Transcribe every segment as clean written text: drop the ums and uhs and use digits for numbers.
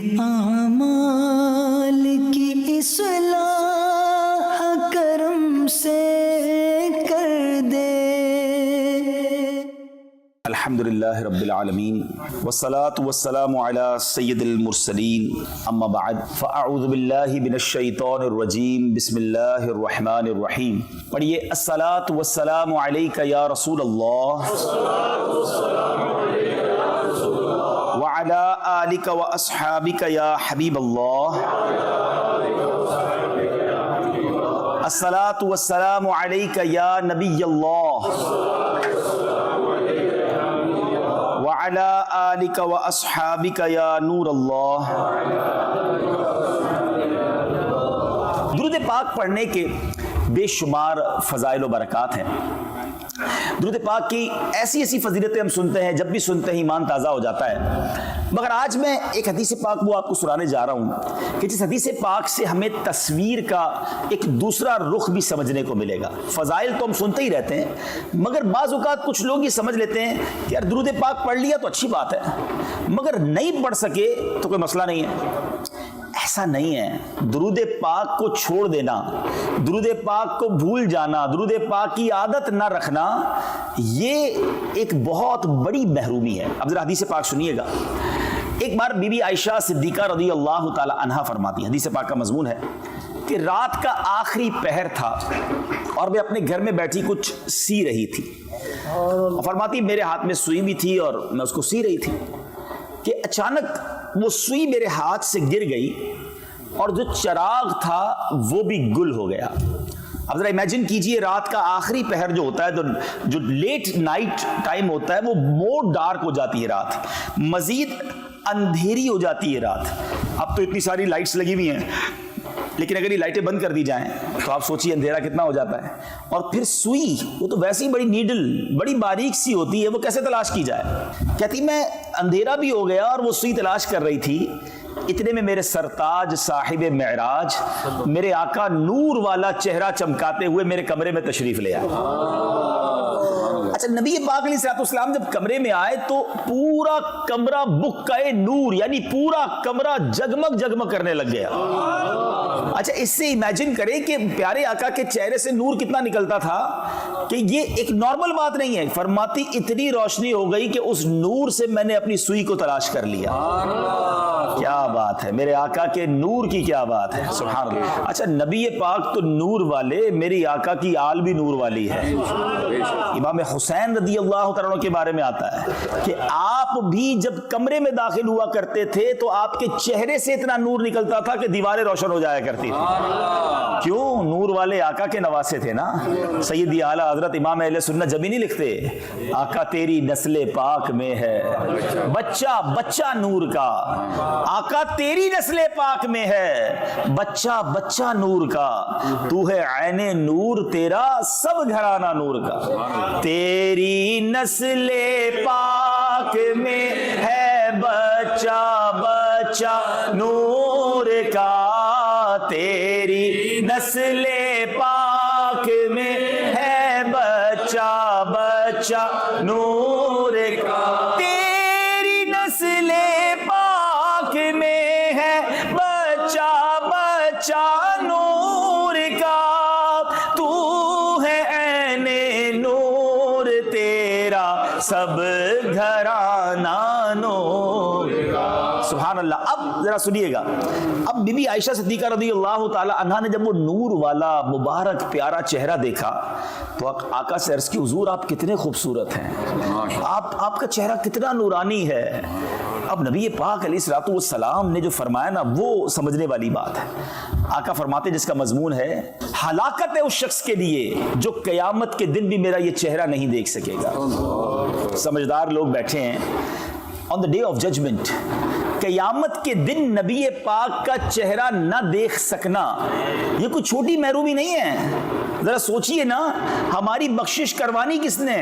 اعمال کی اصلاح کرم سے کر دے۔ الحمدللہ رب العالمین والصلاة والسلام علی سید المرسلین، اما بعد فاعوذ باللہ من الشیطان الرجیم، بسم اللہ الرحمن الرحیم۔ پڑھیے الصلاة والسلام علیک یا رسول اللہ وعلی آلک واصحابک یا حبیب اللہ۔ الصلاة والسلام علیک یا نبی اللہ وعلی آلک واصحابک یا نور اللہ۔ درود پاک پڑھنے کے بے شمار فضائل و برکات ہیں۔ درود پاک کی ایسی ایسی فضیلتیں ہم سنتے ہیں، جب بھی سنتے ہیں ایمان تازہ ہو جاتا ہے۔ مگر آج میں ایک حدیث پاک وہ آپ کو سنانے جا رہا ہوں کہ جس حدیث پاک سے ہمیں تصویر کا ایک دوسرا رخ بھی سمجھنے کو ملے گا۔ فضائل تو ہم سنتے ہی رہتے ہیں، مگر بعض اوقات کچھ لوگ یہ سمجھ لیتے ہیں کہ یار درود پاک پڑھ لیا تو اچھی بات ہے، مگر نہیں پڑھ سکے تو کوئی مسئلہ نہیں ہے۔ ایسا نہیں ہے۔ درود پاک کو چھوڑ دینا، درود پاک کو بھول جانا، درود پاک کی عادت نہ رکھنا، یہ ایک بہت بڑی محرومی ہے۔ اب ذرا حدیث پاک سنیے گا۔ ایک بار بی بی عائشہ صدیقہ رضی اللہ تعالی عنہا فرماتی ہیں، حدیث پاک کا مضمون ہے کہ رات کا آخری پہر تھا اور میں اپنے گھر میں بیٹھی کچھ سی رہی تھی۔ فرماتی میرے ہاتھ میں سوئی بھی تھی اور میں اس کو سی رہی تھی کہ اچانک وہ سوئی میرے ہاتھ سے گر گئی اور جو چراغ تھا وہ بھی گل ہو گیا۔ اب ذرا امیجن کیجئے، رات کا آخری پہر جو ہوتا ہے، جو لیٹ نائٹ ٹائم ہوتا ہے، وہ مور ڈارک ہو جاتی ہے رات، مزید اندھیری ہو جاتی ہے رات۔ اب تو اتنی ساری لائٹس لگی ہوئی ہیں، لیکن اگر یہ لائٹیں بند کر دی جائیں تو آپ سوچیے اندھیرا کتنا ہو جاتا ہے۔ اور پھر سوئی، وہ تو ویسی بڑی نیڈل، بڑی باریک سی ہوتی ہے، وہ کیسے تلاش کی جائے؟ کہتی میں اندھیرا بھی ہو گیا اور وہ سوئی تلاش کر رہی تھی، اتنے میں میرے سرتاج صاحب معراج، میرے آقا نور والا چہرہ چمکاتے ہوئے میرے کمرے میں تشریف لے آئے۔ اچھا، نبی پاک علیہ الصلوۃ والسلام جب کمرے میں آئے تو پورا کمرہ بکائے نور، یعنی پورا کمرہ جگمگ جگمگ کرنے لگ گیا۔ اچھا، اس سے امیجن کریں کہ پیارے آقا کے چہرے سے نور کتنا نکلتا تھا کہ یہ ایک نارمل بات نہیں ہے۔ فرماتی اتنی روشنی ہو گئی کہ اس نور سے میں نے اپنی سوئی کو تلاش کر لیا۔ کیا بات ہے، میرے آقا کے نور کی کیا بات ہے، سبحان اللہ۔ اچھا، نبی پاک تو نور والے، میری آقا کی آل بھی نور والی ہے۔ امام حسین رضی اللہ تعالیٰ عنہ کے بارے میں آتا ہے کہ آپ بھی جب کمرے میں داخل ہوا کرتے تھے تو آپ کے چہرے سے اتنا نور نکلتا تھا کہ دیواریں روشن ہو جایا کرتی تھی۔ کیوں؟ نور والے آقا کے نواسے تھے نا۔ سیدی اعلیٰ حضرت امام اہل سنت جب ہی نہیں لکھتے آقا تیری نسل پاک میں ہے بچہ بچہ نور کا، آقا تیری نسل پاک میں ہے بچہ بچہ نور کا، تو ہے عین نور تیرا سب گھرانہ نور کا۔ تیری نسل پاک میں ہے بچہ بچہ نور کا، تیری نسل پاک میں ہے بچہ بچہ نور کا، تیری نسل پاک میں ہے بچہ بچہ نور کا، تو ہے عین نور تیرا سب گھرانہ نور کا۔ سبحان اللہ۔ اب ذرا سنیے گا، اب بی بی عائشہ صدیقہ رضی اللہ تعالی عنہا نے جب وہ نور والا مبارک پیارا چہرہ دیکھا تو آقا سے عرض کی حضور آپ کتنے خوبصورت ہیں، آپ کا چہرہ کتنا نورانی ہے۔ اب نبی پاک علیہ الصلوۃ والسلام نے جو فرمایا نا، وہ سمجھنے والی بات ہے۔ آقا فرماتے جس کا مضمون ہے ہلاکت ہے اس شخص کے لیے جو قیامت کے دن بھی میرا یہ چہرہ نہیں دیکھ سکے گا۔ سمجھدار لوگ بیٹھے ہیں، آن دا ڈے آف ججمنٹ، قیامت کے دن نبی پاک کا چہرہ نہ دیکھ سکنا یہ کوئی چھوٹی محرومی نہیں ہے۔ ذرا سوچئے نا، ہماری بخشش کروانی کس نے؟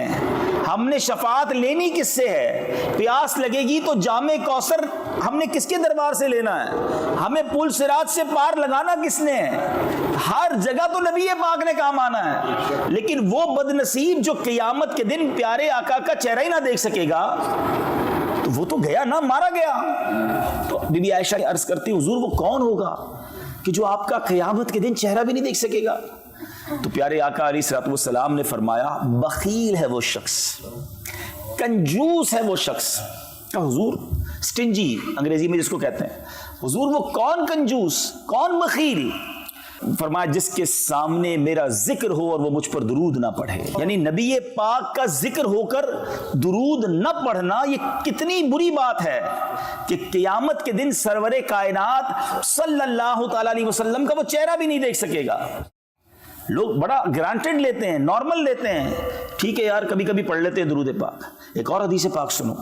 ہم نے شفاعت لینی کس سے ہے؟ پیاس لگے گی تو جام کوثر ہم نے کس کے دربار سے لینا ہے؟ ہمیں پل صراط سے پار لگانا کس نے ہے؟ ہر جگہ تو نبی پاک نے کام آنا ہے، لیکن وہ بد نصیب جو قیامت کے دن پیارے آقا کا چہرہ ہی نہ دیکھ سکے گا، تو وہ تو گیا نا, مارا گیا. تو بی بی عائشہ عرض کرتی حضور وہ کون ہوگا کہ جو آپ کا قیامت کے دن چہرہ بھی نہیں دیکھ سکے گا؟ تو پیارے آقا علیہ الصلوۃ والسلام نے فرمایا بخیل ہے وہ شخص, کنجوس ہے وہ شخص. کہ حضور سٹنجی انگریزی میں جس کو کہتے ہیں, حضور وہ کون کنجوس, کون بخیل؟ فرمایا جس کے سامنے میرا ذکر ہو اور وہ مجھ پر درود نہ پڑھے. یعنی نبی پاک کا ذکر ہو کر درود نہ پڑھنا یہ کتنی بری بات ہے کہ قیامت کے دن سرور کائنات صلی اللہ تعالی علیہ وسلم کا وہ چہرہ بھی نہیں دیکھ سکے گا. لوگ بڑا گرانٹڈ لیتے ہیں, نارمل لیتے ہیں, ٹھیک ہے یار کبھی کبھی پڑھ لیتے ہیں درود پاک. ایک اور حدیث پاک سنو,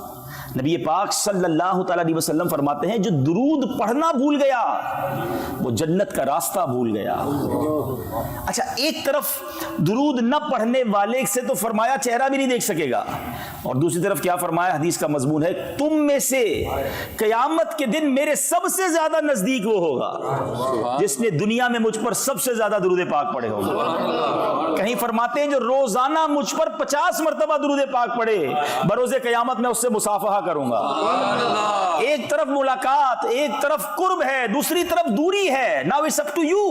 نبی پاک صلی اللہ تعالی علیہ وسلم فرماتے ہیں جو درود پڑھنا بھول گیا وہ جنت کا راستہ بھول گیا. اچھا ایک طرف درود نہ پڑھنے والے سے تو فرمایا چہرہ بھی نہیں دیکھ سکے گا, اور دوسری طرف کیا فرمایا, حدیث کا مضمون ہے تم میں سے قیامت کے دن میرے سب سے زیادہ نزدیک وہ ہوگا جس نے دنیا میں مجھ پر سب سے زیادہ درود پاک پڑھے ہوگا. کہیں فرماتے ہیں جو روزانہ مجھ پر 50 مرتبہ درود پاک پڑھے بروز قیامت میں اس سے مصافحہ کروں گا. ایک طرف ملاقات, ایک طرف قرب ہے, دوسری طرف دوری ہے. Now it's up to you.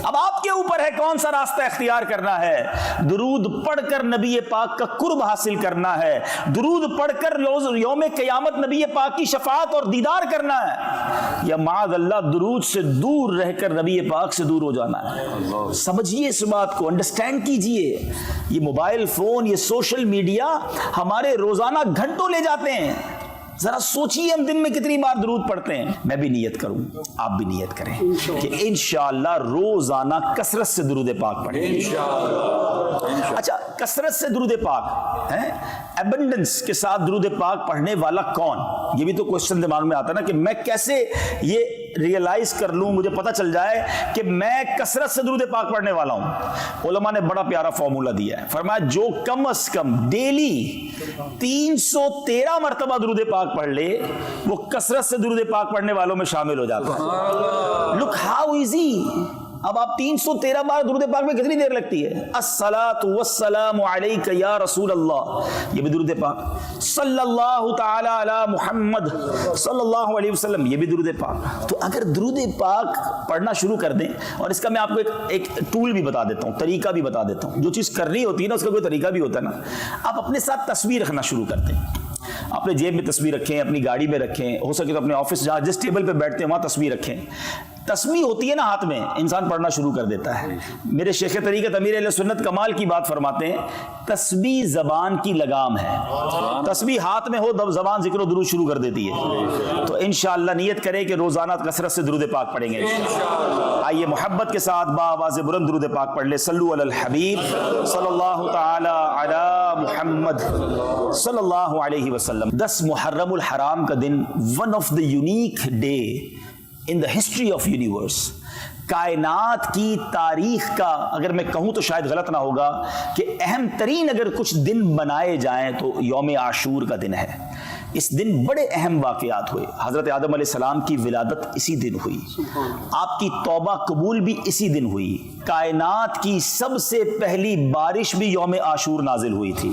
اب آپ کے اوپر ہے کون سا راستہ اختیار کرنا ہے. درود پڑھ کر نبی پاک کا قرب حاصل کرنا ہے, درود پڑھ کر یوم قیامت نبی پاک کی شفاعت اور دیدار کرنا ہے, یا معاذ اللہ درود سے دور رہ کر نبی پاک سے دور ہو جانا ہے. سمجھیے اس بات کو, انڈرسٹینڈ کیجئے. یہ موبائل فون, یہ سوشل میڈیا ہمارے روزانہ گھنٹوں لے جاتے ہیں. ذرا سوچئے ہم دن میں کتنی بار درود پڑھتے ہیں. میں بھی نیت کروں, آپ بھی نیت کریں کہ انشاءاللہ روزانہ کثرت سے درود پاک پڑھیں. اچھا کثرت سے درود پاک ہے, ایبنڈنس کے ساتھ درود پاک پڑھنے والا کون, یہ بھی تو کوشچن دماغ میں آتا ہے نا کہ میں کیسے یہ ریئلائز کر لوں, مجھے پتہ چل جائے کہ میں کثرت سے درود پاک پڑھنے والا ہوں. علماء نے بڑا پیارا فارمولا دیا ہے, فرمایا جو کم از کم ڈیلی 313 مرتبہ درود پاک پڑھ لے وہ کثرت سے درود پاک پڑھنے والوں میں شامل ہو جاتا ہے. Look how easy. اب آپ 313 بار درود پاک میں کتنی دیر لگتی ہے؟ الصلاۃ والسلام علیک یا رسول اللہ, یہ بھی درود پاک. صلی اللہ تعالی علی محمد صلی اللہ علیہ وسلم, یہ بھی درود پاک. تو اگر درود پاک پڑھنا شروع کر دیں, اور اس کا میں آپ کو ایک ٹول بھی بتا دیتا ہوں, طریقہ بھی بتا دیتا ہوں. جو چیز کرنی ہوتی ہے نا اس کا کوئی طریقہ بھی ہوتا ہے نا. آپ اپنے ساتھ تصویر رکھنا شروع کر دیں. اپنے جیب میں تصویر رکھیں, اپنی گاڑی میں رکھیں, ہو سکے تو اپنے آفس جہاں جس ٹیبل پہ بیٹھتے ہیں وہاں تصویر رکھیں. تسبیح ہوتی ہے نا ہاتھ میں, انسان پڑھنا شروع کر دیتا ہے. میرے شیخ طریقت امیر اہل سنت کمال کی بات فرماتے ہیں, تسبیح زبان کی لگام ہے. تسبیح ہاتھ میں ہو زبان ذکر و درود شروع کر دیتی ہے. تو انشاءاللہ نیت کریں کہ روزانہ کثرت سے درود پاک پڑھیں گے. آئیے محبت کے ساتھ بآواز بلند درود پاک پڑھ لیں. صلو علی الحبیب صلی اللہ تعالی علی محمد صلی اللہ علیہ وسلم. 10 محرم الحرام کا دن, one of the unique day in the history of universe. کائنات کی تاریخ کا اگر میں کہوں تو شاید غلط نہ ہوگا کہ اہم ترین اگر کچھ دن بنائے جائیں تو یوم عاشور کا دن ہے. اس دن بڑے اہم واقعات ہوئے. حضرت آدم علیہ السلام کی ولادت اسی دن ہوئی, آپ کی توبہ قبول بھی اسی دن ہوئی, کائنات کی سب سے پہلی بارش بھی یوم عاشور نازل ہوئی تھی,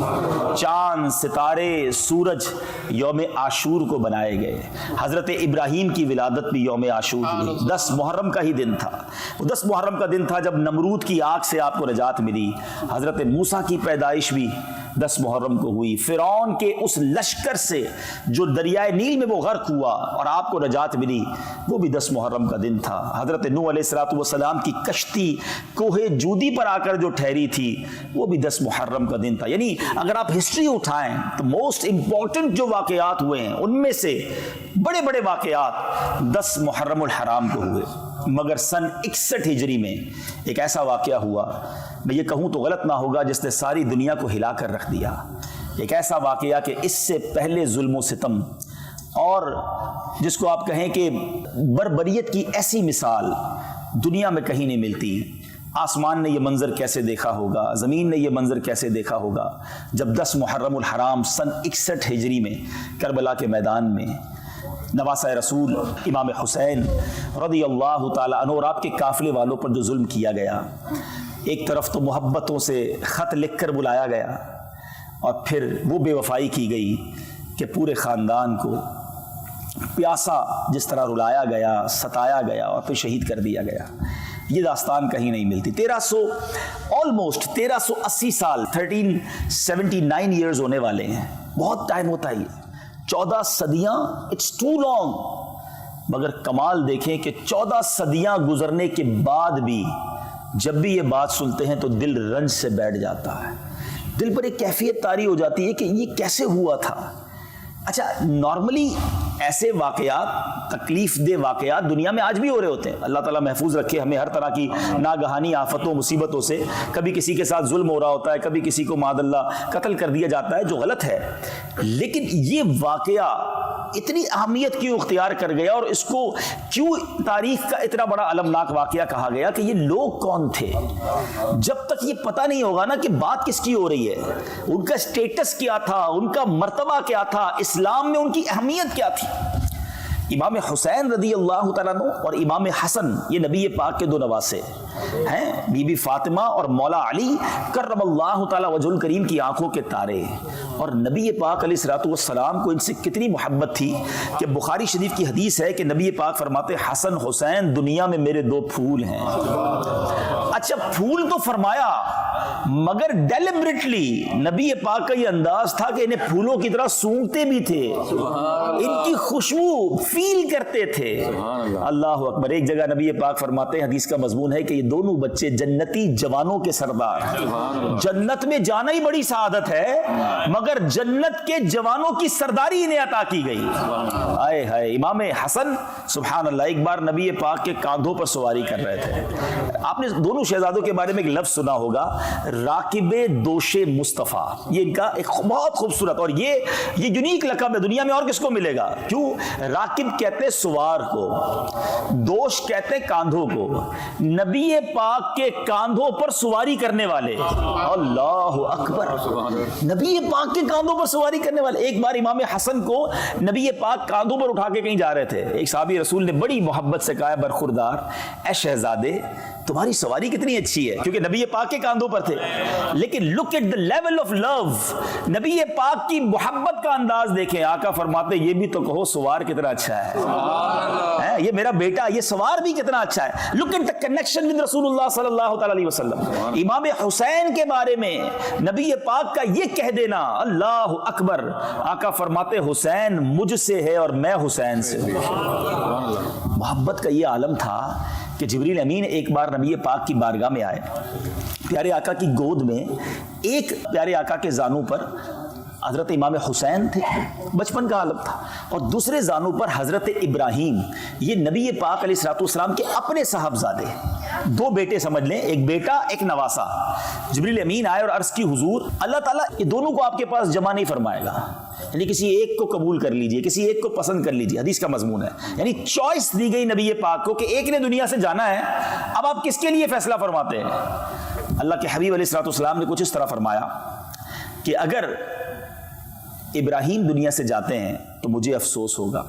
چاند ستارے سورج یوم عاشور کو بنائے گئے, حضرت ابراہیم کی ولادت بھی یوم عاشور ہوئی. 10 محرم کا ہی دن تھا. 10 محرم کا دن تھا جب نمرود کی آگ سے آپ کو نجات ملی. حضرت موسیٰ کی پیدائش بھی 10 محرم کو ہوئی. فرعون کے اس لشکر سے جو دریائے نیل میں وہ غرق ہوا اور آپ کو نجات ملی وہ بھی 10 محرم کا دن تھا. حضرت نوح علیہ السلام کی کشتی کوہ جودی پر آ کر جو ٹھہری تھی وہ بھی 10 محرم کا دن تھا. یعنی اگر آپ ہسٹری اٹھائیں تو موسٹ امپورٹنٹ جو واقعات ہوئے ہیں ان میں سے بڑے بڑے واقعات 10 محرم الحرام کو ہوئے. مگر سن 61 ہجری میں ایک ایسا واقعہ ہوا, میں یہ کہوں تو غلط نہ ہوگا, جس نے ساری دنیا کو ہلا کر رکھ دیا. ایک ایسا واقعہ کہ اس سے پہلے ظلم و ستم اور جس کو آپ کہیں کہ بربریت کی ایسی مثال دنیا میں کہیں نہیں ملتی. آسمان نے یہ منظر کیسے دیکھا ہوگا, زمین نے یہ منظر کیسے دیکھا ہوگا جب 10 محرم الحرام سن 61 ہجری میں کربلا کے میدان میں نواسہ رسول امام حسین رضی اللہ تعالی عنہ اور آپ کے قافلے والوں پر جو ظلم کیا گیا, ایک طرف تو محبتوں سے خط لکھ کر بلایا گیا اور پھر وہ بے وفائی کی گئی کہ پورے خاندان کو پیاسا جس طرح رلایا گیا، ستایا گیا اور پھر شہید کر دیا گیا، یہ داستان کہیں نہیں ملتی۔ 1380 سال 1379 ایئرز ہونے والے ہیں، بہت ٹائم ہوتا ہے یہ، 14 صدیاں، اٹس ٹو لانگ۔ مگر کمال دیکھیں کہ 14 صدیاں گزرنے کے بعد بھی جب بھی یہ بات سنتے ہیں تو دل رنج سے بیٹھ جاتا ہے، دل پر ایک کیفیت طاری ہو جاتی ہے کہ یہ کیسے ہوا تھا۔ اچھا، نارملی ایسے واقعات، تکلیف دہ واقعات دنیا میں آج بھی ہو رہے ہوتے ہیں، اللہ تعالیٰ محفوظ رکھے ہمیں ہر طرح کی ناگہانی آفتوں مصیبتوں سے۔ کبھی کسی کے ساتھ ظلم ہو رہا ہوتا ہے، کبھی کسی کو معاذ اللہ قتل کر دیا جاتا ہے، جو غلط ہے، لیکن یہ واقعہ اتنی اہمیت کیوں اختیار کر گیا اور اس کو کیوں تاریخ کا اتنا بڑا المناک واقعہ کہا گیا کہ یہ لوگ کون تھے؟ جب تک یہ پتہ نہیں ہوگا نا کہ بات کس کی ہو رہی ہے، ان کا سٹیٹس کیا تھا، ان کا مرتبہ کیا تھا، اسلام میں ان کی اہمیت کیا تھی۔ امام حسین رضی اللہ تعالیٰ عنہ اور امام حسن، یہ نبی پاک کے دو نواسے ہیں، بی بی فاطمہ اور مولا علی کرم اللہ تعالیٰ وجہ الکریم کی آنکھوں کے تارے، اور نبی پاک علیہ الصلوۃ والسلام کو ان سے کتنی محبت تھی کہ بخاری شریف کی حدیث ہے کہ نبی پاک فرماتے حسن حسین دنیا میں میرے دو پھول ہیں۔ اچھا، پھول تو فرمایا، مگر ڈیلیبریٹلی نبی پاک کا یہ انداز تھا کہ انہیں پھولوں کی طرح سونگتے بھی تھے، ان کی خوشبو فیل کرتے تھے۔ اللہ اکبر۔ ایک جگہ نبی پاک فرماتے ہیں، حدیث کا مضمون ہے کہ یہ دونوں بچے جنتی جوانوں کے سردار، جنت میں جانا ہی بڑی سعادت ہے، مگر جنت کے جوانوں کی سرداری انہیں عطا کی گئی۔ آئے ہائے، امام حسن سبحان اللہ ایک بار نبی پاک کے کاندھوں پر سواری کر رہے تھے۔ آپ نے دونوں شہزادوں کے بارے میں ایک لفظ سنا ہوگا، راکب دوش مصطفیٰ، یہ ان کا ایک بہت خوبصورت اور یہ یونیک لقب ہے، دنیا میں اور کس کو ملے گا؟ کیوں؟ راکب کہتے سوار کو، دوش کہتے کاندھوں کو، نبی پاک کے کاندھوں پر سواری کرنے والے۔ اللہ اکبر، نبی پاک کے کاندھوں پر سواری کرنے والے۔ ایک بار امام حسن کو نبی پاک کاندھوں پر اٹھا کے کہیں جا رہے تھے، ایک صحابی رسول نے بڑی محبت سے کہا، برخوردار اے شہزادے تمہاری سواری کتنی اچھی ہے، کیونکہ نبی پاک کے کاندھوں پر تھے، لیکن look at the level of love، نبی پاک کی محبت کا انداز دیکھیں۔ آقا فرماتے یہ بھی تو کہو سوار کتنا اچھا ہے، یہ میرا بیٹا، یہ سوار بھی کتنا اچھا ہے۔ Look at the connection with رسول اللہ صلی اللہ تعالی علیہ وسلم۔ امام حسین کے بارے میں نبی پاک کا یہ کہہ دینا، اللہ اکبر، آقا فرماتے حسین مجھ سے ہے اور میں حسین سے ہوں۔ محبت کا یہ عالم تھا کہ جبریل امین ایک بار نبی پاک کی بارگاہ میں آئے، پیارے آقا کی گود میں ایک پیارے آقا کے زانو پر حضرت امام حسین تھے، بچپن کا عالم تھا، اور دوسرے زانو پر حضرت ابراہیم، یہ نبی پاک علیہ الصلوۃ والسلام کے اپنے صاحبزادے، دو بیٹے سمجھ لیں، ایک بیٹا ایک نواسا۔ جبریل امین آئے اور عرض کی حضور اللہ تعالیٰ یہ دونوں کو آپ کے پاس جمع نہیں فرمائے گا، یعنی کسی ایک کو قبول کر لیجئے، کسی ایک کو پسند کر لیجئے، حدیث کا مضمون ہے، یعنی چوائس دی گئی نبی پاک کو کہ ایک نے دنیا سے جانا ہے، اب آپ کس کے لیے فیصلہ فرماتے ہیں؟ اللہ کے حبیب علیہ الصلوۃ والسلام نے کچھ اس طرح فرمایا کہ اگر ابراہیم دنیا سے جاتے ہیں تو مجھے افسوس ہوگا،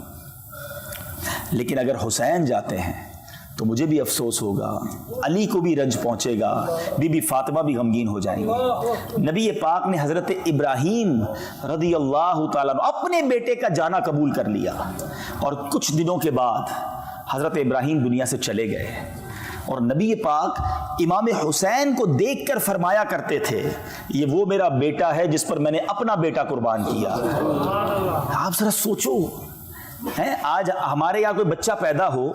لیکن اگر حسین جاتے ہیں تو مجھے بھی افسوس ہوگا، علی کو بھی رنج پہنچے گا، بی بی فاطمہ بھی غمگین ہو جائیں گے۔ نبی پاک نے حضرت ابراہیم رضی اللہ تعالیٰ عنہ اپنے بیٹے کا جانا قبول کر لیا، اور کچھ دنوں کے بعد حضرت ابراہیم دنیا سے چلے گئے، اور نبی پاک امام حسین کو دیکھ کر فرمایا کرتے تھے یہ وہ میرا بیٹا ہے جس پر میں نے اپنا بیٹا قربان کیا۔ آپ ذرا سوچو، آج ہمارے یہاں کوئی بچہ پیدا ہو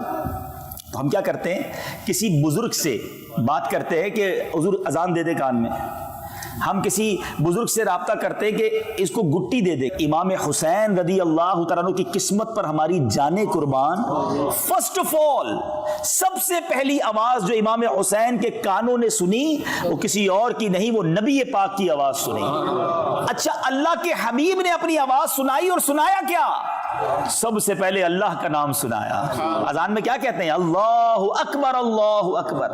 تو ہم کیا کرتے ہیں، کسی بزرگ سے بات کرتے ہیں کہ حضور اذان دے دے کان میں، ہم کسی بزرگ سے رابطہ کرتے ہیں کہ اس کو گٹی دے دے۔ امام حسین رضی اللہ تعالیٰ عنہ کی قسمت پر ہماری جانیں قربان۔ فرسٹ آف آل، سب سے پہلی آواز جو امام حسین کے کانوں نے سنی وہ کسی اور کی نہیں، وہ نبی پاک کی آواز سنی۔ اچھا، اللہ کے حبیب نے اپنی آواز سنائی، اور سنایا کیا؟ سب سے پہلے اللہ کا نام سنایا۔ اذان میں کیا کہتے ہیں؟ اللہ اکبر، اللہ اکبر۔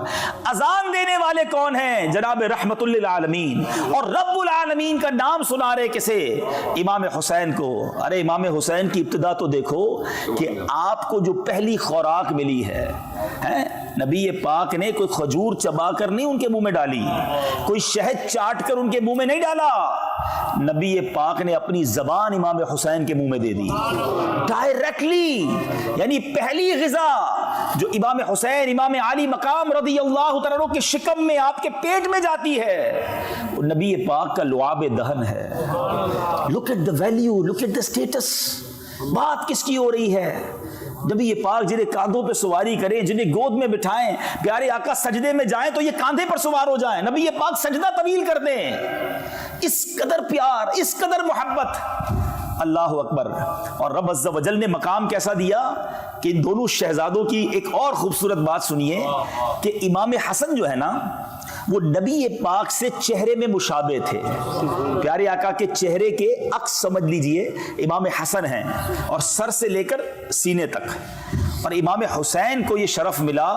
اذان دینے والے کون ہیں؟ جناب رحمت للعالمین، اور رب العالمین کا نام سنا رہے کسے؟ امام حسین کو۔ ارے امام حسین کی ابتدا تو دیکھو کہ آپ کو جو پہلی خوراک ملی ہے، نبی پاک نے کوئی کھجور چبا کر نہیں ان کے منہ میں ڈالی، کوئی شہد چاٹ کر ان کے منہ میں نہیں ڈالا، نبی پاک نے اپنی زبان امام حسین کے منہ میں دے دی ڈائریکٹلی. یعنی پہلی غذا جو امام حسین امام علی مقام رضی اللہ تعالیٰ عنہ کے شکم میں آپ کے پیٹ میں جاتی ہے وہ نبی پاک کا لعاب دہن ہے. Look at the value, look at the status. بات کس کی ہو رہی ہے؟ نبی پاک جنہیں کاندھوں پہ سواری کریں, جنہیں گود میں بٹھائیں, پیارے آقا سجدے میں جائیں تو یہ کاندھے پر سوار ہو جائیں. نبی پاک سجدہ طویل کر دیں. اس قدر پیار, اس قدر محبت. اللہ اکبر. اور رب عز و جل نے مقام کیسا دیا کہ ان دونوں شہزادوں کی ایک اور خوبصورت بات سنیے کہ امام حسن جو ہے نا وہ نبی پاک سے چہرے میں مشابہ تھے. پیارے آقا کے چہرے کے عکس سمجھ لیجئے امام حسن ہیں, اور سر سے لے کر سینے تک. اور امام حسین کو یہ شرف ملا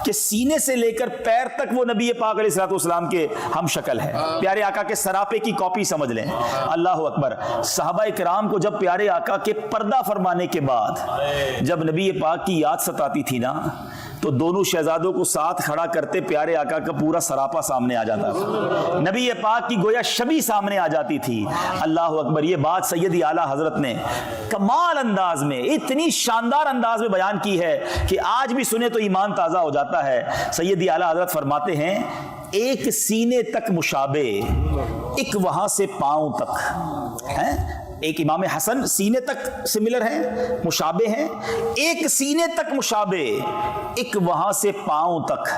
کہ سینے سے لے کر پیر تک وہ نبی پاک علیہ الصلوۃ والسلام کے ہم شکل ہیں. پیارے آقا کے سراپے کی کاپی سمجھ لیں. اللہ اکبر. صحابہ کرام کو جب پیارے آقا کے پردہ فرمانے کے بعد جب نبی پاک کی یاد ستاتی تھی نا تو دونوں شہزادوں کو ساتھ کھڑا کرتے پیارے آقا کا پورا سراپا سامنے آ جاتا تھا. نبی پاک کی گویا شبیہ سامنے آ جاتی تھی. اللہ اکبر. یہ بات سیدی اعلیٰ حضرت نے کمال انداز میں, اتنی شاندار انداز میں بیان کی ہے کہ آج بھی سنے تو ایمان تازہ ہو جاتا ہے. سیدی اعلیٰ حضرت فرماتے ہیں ایک سینے تک مشابہ, ایک وہاں سے پاؤں تک ہیں. ایک امام حسن سینے تک سملر ہیں, مشابہ ہیں. ایک سینے تک مشابہ, ایک وہاں سے پاؤں تک.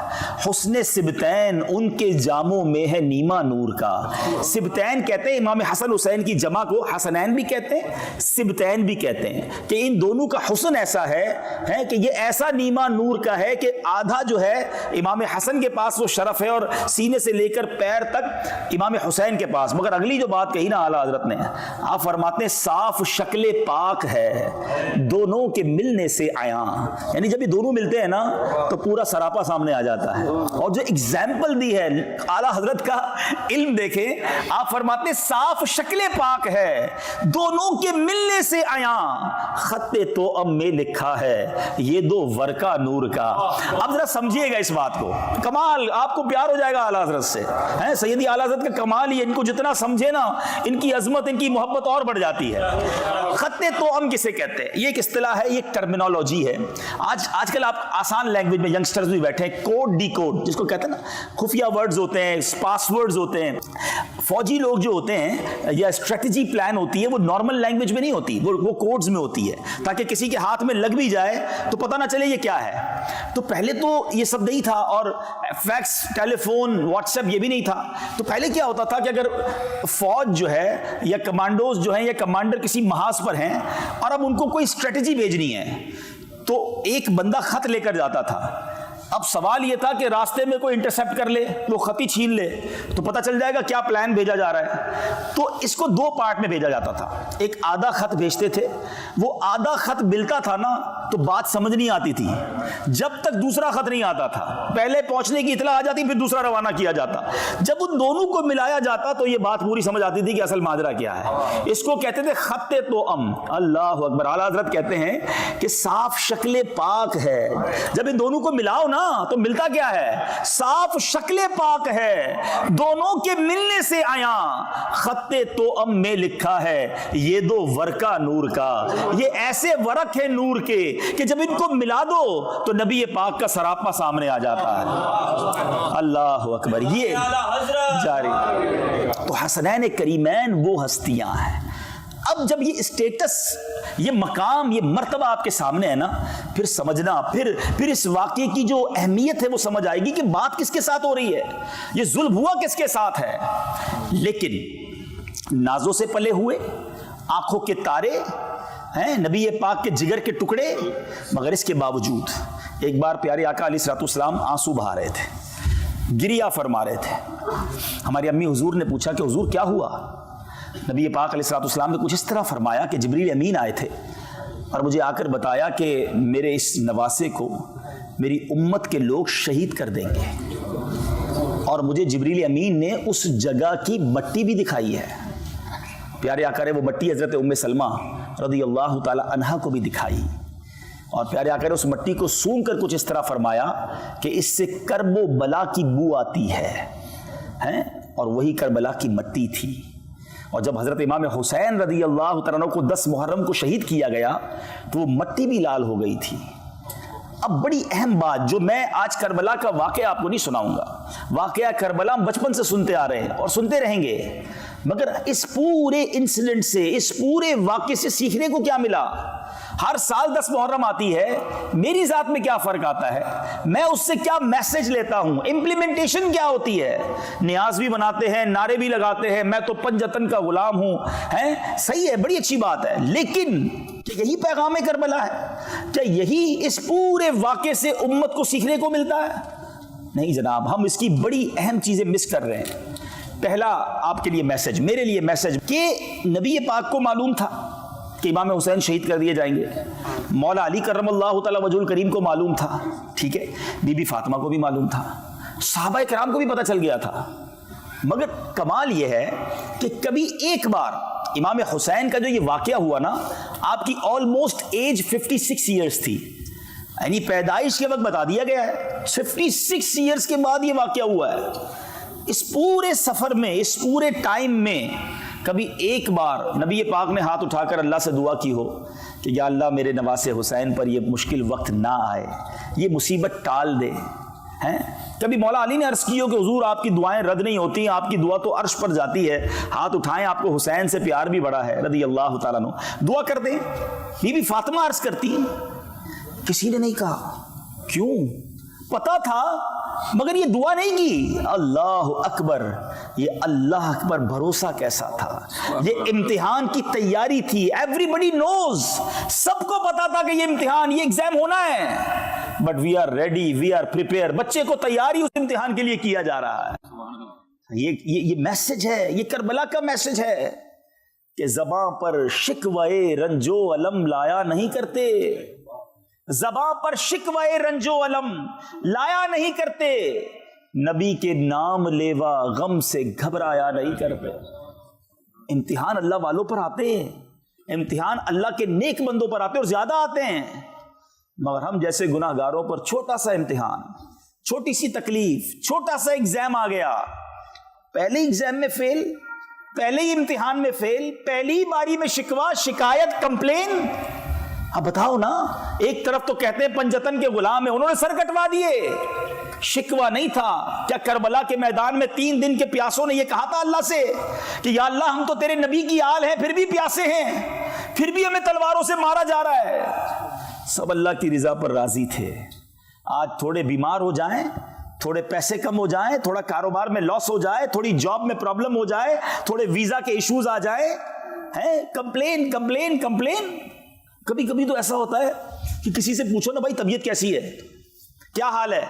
حسن سبتین ان کے جاموں میں ہے نیما نور کا. سبتین کہتے ہیں امام حسن حسین کی جمع کو حسنین بھی کہتے ہیں, سبتین بھی کہتے ہیں کہ ان دونوں کا حسن ایسا ہے کہ یہ ایسا نیما نور کا ہے کہ آدھا جو ہے امام حسن کے پاس وہ شرف ہے اور سینے سے لے کر پیر تک امام حسین کے پاس. مگر اگلی جو بات کہی نا اعلیٰ حضرت نے, آپ فرماتے صاف شکل پاک ہے دونوں کے ملنے سے عیاں. یعنی جب یہ دونوں ملتے ہیں نا تو پورا سراپا سامنے آ جاتا ہے. اور جو اگزامپل دی ہے اعلیٰ حضرت کا علم دیکھیں, آپ فرماتے ہیں صاف شکل پاک ہے دونوں کے ملنے سے عیاں, خط توأم میں لکھا ہے یہ دو ورقہ نور کا. اب ذرا سمجھیے گا اس بات کو, کمال آپ کو پیار ہو جائے گا اعلیٰ حضرت سے. سیدی اعلیٰ حضرت کا کمال ہی, ان کو جتنا سمجھے نا ان کی عظمت, ان کی محبت اور بڑھ جاتی ہے. خط توأم کسے کہتے ہیں؟ یہ ایک اصطلاح ہے, یہ ایک ٹرمینالوجی ہے. آج کل آپ آسان لینگویج میں ینگسٹرز بھی بیٹھے ہیں, کوڈ ڈی کوڈ جس کو کہتے ہیں نا, خفیہ ورڈز ہوتے ہیں, پاس ورڈز ہوتے ہیں. فوجی لوگ جو ہوتے ہیں یا اسٹریٹجی پلان ہوتی ہے وہ نارمل لینگویج میں نہیں ہوتی, وہ کوڈز میں ہوتی ہے تاکہ کسی کے ہاتھ میں لگ بھی جائے تو پتہ نہ چلے یہ کیا ہے. تو پہلے تو یہ سب نہیں تھا, اور فیکس, ٹیلی فون, واٹس ایپ یہ بھی نہیں تھا. تو پہلے کیا ہوتا تھا کہ اگر فوج جو ہے یا کمانڈوز جو ہیں یا کمانڈر کسی محاذ پر ہیں اور اب ان کو کوئی اسٹریٹجی بھیجنی ہے تو ایک بندہ خط لے کر جاتا تھا. اب سوال یہ تھا کہ راستے میں کوئی انٹرسیپٹ کر لے, وہ خط ہی چھین لے تو پتہ چل جائے گا کیا پلان بھیجا جا رہا ہے. تو اس کو دو پارٹ میں بھیجا جاتا تھا. ایک آدھا خط بھیجتے تھے, وہ آدھا خط ملتا تھا نا تو بات سمجھ نہیں آتی تھی جب تک دوسرا خط نہیں آتا تھا. پہلے پہنچنے کی اطلاع آ جاتی, پھر دوسرا روانہ کیا جاتا. جب ان دونوں کو ملایا جاتا تو یہ بات پوری سمجھ آتی تھی کہ اصل ماجرا کیا ہے. اس کو کہتے تھے خط توأم. اللہ اکبر. اعلیٰ حضرت کہتے ہیں کہ صاف شکل پاک ہے. جب ان دونوں کو ملاؤ نا تو ملتا کیا ہے؟ صاف شکل پاک ہے دونوں کے ملنے سے عیاں, خط توأم میں لکھا ہے یہ دو ورقہ نور کا. یہ ایسے ورق ہے نور کے کہ جب ان کو ملا دو تو نبی پاک کا سراپا سامنے آ جاتا ہے. اللہ اکبر. یہ جاری. تو حسنین کریمین وہ ہستیاں ہیں. اب جب یہ اسٹیٹس, یہ مقام, یہ مرتبہ آپ کے سامنے ہے نا, پھر سمجھنا, پھر اس واقعے کی جو اہمیت ہے وہ سمجھ آئے گی کہ بات کس کے ساتھ ہو رہی ہے, یہ ظلم ہوا کس کے ساتھ ہے. لیکن نازوں سے پلے ہوئے, آنکھوں کے تارے ہیں, نبی پاک کے جگر کے ٹکڑے, مگر اس کے باوجود ایک بار پیارے آقا علیہ الصلوۃ والسلام آنسو بہا رہے تھے, گریہ فرما رہے تھے. ہماری امی حضور نے پوچھا کہ حضور کیا ہوا؟ نبی پاک علیہ الصلوۃ والسلام نے کچھ اس طرح فرمایا کہ جبریل امین آئے تھے اور مجھے آ کر بتایا کہ میرے اس نواسے کو میری امت کے لوگ شہید کر دیں گے, اور مجھے جبریل امین نے اس جگہ کی مٹی بھی دکھائی ہے. پیارے آقا نے وہ مٹی حضرت ام سلمہ رضی اللہ تعالی عنہا کو بھی دکھائی, اور پیارے آقا نے اس مٹی کو سونگ کر کچھ اس طرح فرمایا کہ اس سے کرب و بلا کی بو آتی ہے, اور وہی کربلا کی مٹی تھی. اور جب حضرت امام حسین رضی اللہ تعالیٰ عنہ کو 10 محرم کو شہید کیا گیا تو وہ مٹی بھی لال ہو گئی تھی۔ اب بڑی اہم بات جو میں آج کربلا کا واقعہ آپ کو نہیں سناؤں گا، واقعہ کربلا ہم بچپن سے سنتے آ رہے ہیں اور سنتے رہیں گے، مگر اس پورے انسیڈنٹ سے، اس پورے واقعے سے سیکھنے کو کیا ملا؟ ہر سال 10 محرم آتی ہے، میری ذات میں کیا فرق آتا ہے؟ میں اس سے کیا میسج لیتا ہوں؟ امپلیمنٹیشن کیا ہوتی ہے؟ نیاز بھی بناتے ہیں، نعرے بھی لگاتے ہیں، میں تو پنجتن کا غلام ہوں، صحیح ہے، بڑی اچھی بات ہے، لیکن کیا یہی پیغام کربلا ہے؟ کیا یہی اس پورے واقعے سے امت کو سیکھنے کو ملتا ہے؟ نہیں جناب، ہم اس کی بڑی اہم چیزیں مس کر رہے ہیں۔ پہلا آپ کے لیے میسج، میرے لیے میسج کہ نبی پاک کو معلوم تھا کہ امام حسین شہید کر دیے جائیں گے، مولا علی کرم اللہ تعالی وجہ الکریم کو معلوم تھا، ٹھیک ہے، بی بی فاطمہ کو بھی معلوم تھا، صحابہ کرام کو بھی پتہ چل گیا تھا، مگر کمال یہ ہے کہ کبھی ایک بار امام حسین کا جو یہ واقعہ ہوا نا، آپ کی آلموسٹ ایج 56 ایئرز تھی، یعنی پیدائش کے وقت بتا دیا گیا ہے، 56 ایئرز کے بعد یہ واقعہ ہوا ہے۔ اس پورے سفر میں، اس پورے ٹائم میں کبھی ایک بار نبی پاک نے ہاتھ اٹھا کر اللہ سے دعا کی ہو کہ یا اللہ میرے نواسے حسین پر یہ مشکل وقت نہ آئے، یہ مصیبت ٹال دے، ہیں؟ کبھی مولا علی نے عرض کی ہو کہ حضور آپ کی دعائیں رد نہیں ہوتی، آپ کی دعا تو عرش پر جاتی ہے، ہاتھ اٹھائیں، آپ کو حسین سے پیار بھی بڑا ہے رضی اللہ تعالیٰ عنہ، دعا کر دیں۔ بی بی فاطمہ عرض کرتی، کسی نے نہیں کہا، کیوں؟ پتا تھا مگر یہ دعا نہیں کی۔ اللہ اکبر، یہ اللہ اکبر بھروسہ کیسا تھا، یہ امتحان کی تیاری تھی، ایوری بڈی نوز، سب کو پتا تھا کہ یہ امتحان، یہ ایگزام ہونا ہے، but we are ready, we are prepare, بچے کو تیاری اس امتحان کے لیے کیا جا رہا ہے۔ یہ میسج ہے، یہ کربلا کا میسج ہے کہ زباں پر شکوے رنجو علم لایا نہیں کرتے، زباں پر شکوے رنجو علم لایا نہیں کرتے، نبی کے نام لیوا غم سے گھبرایا نہیں کرتے۔ امتحان اللہ والوں پر آتے ہیں، امتحان اللہ کے نیک بندوں پر آتے ہیں اور زیادہ آتے ہیں، مگر ہم جیسے گناہ گاروں پر چھوٹا سا امتحان، چھوٹی سی تکلیف، چھوٹا سا ایگزام آ گیا، پہلے ایگزام میں فیل، پہلے ہی امتحان میں فیل، پہلی باری میں شکوہ، شکایت، کمپلین۔ اب بتاؤ نا، ایک طرف تو کہتے ہیں پنجتن کے غلام ہیں، انہوں نے سر کٹوا دیے، شکوہ نہیں تھا۔ کیا کربلا کے میدان میں 3 دن کے پیاسوں نے یہ کہا تھا اللہ سے کہ یا اللہ ہم تو تیرے نبی کی آل ہیں، پھر بھی پیاسے ہیں، پھر بھی ہمیں تلواروں سے مارا جا رہا ہے؟ سب اللہ کی رضا پر راضی تھے۔ آج تھوڑے بیمار ہو جائیں، تھوڑے پیسے کم ہو جائیں، تھوڑا کاروبار میں لاس ہو جائے، تھوڑی جاب میں پرابلم ہو جائے، تھوڑے ویزا کے ایشوز آ جائیں، کمپلین کمپلین کمپلین۔ کبھی کبھی تو ایسا ہوتا ہے کہ کسی سے پوچھو نا بھائی طبیعت کیسی ہے، کیا حال ہے،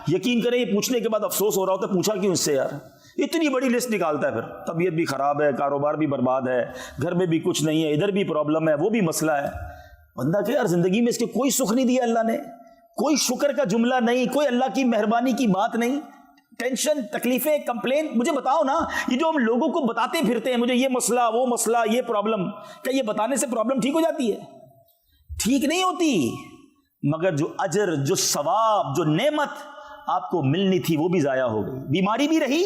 یقین کریں یہ پوچھنے کے بعد افسوس ہو رہا ہوتا ہے، پوچھا کیوں اس سے یار، اتنی بڑی لسٹ نکالتا ہے، پھر طبیعت بھی خراب ہے، کاروبار بھی برباد ہے، گھر میں بھی کچھ نہیں ہے، ادھر بھی پرابلم ہے، وہ بھی مسئلہ ہے۔ بندہ کہ یار زندگی میں اس کے کوئی سکھ نہیں دیا اللہ نے، کوئی شکر کا جملہ نہیں، کوئی اللہ کی مہربانی کی بات نہیں، ٹینشن، تکلیفیں، کمپلین۔ مجھے بتاؤ نا، یہ جو ہم لوگوں کو بتاتے پھرتے ہیں مجھے یہ مسئلہ، وہ مسئلہ، یہ پرابلم، کیا یہ بتانے سے پرابلم ٹھیک ہو جاتی ہے؟ ٹھیک نہیں ہوتی، مگر جو اجر، جو ثواب، جو نعمت آپ کو ملنی تھی وہ بھی ضائع ہو گئی، بیماری بھی رہی،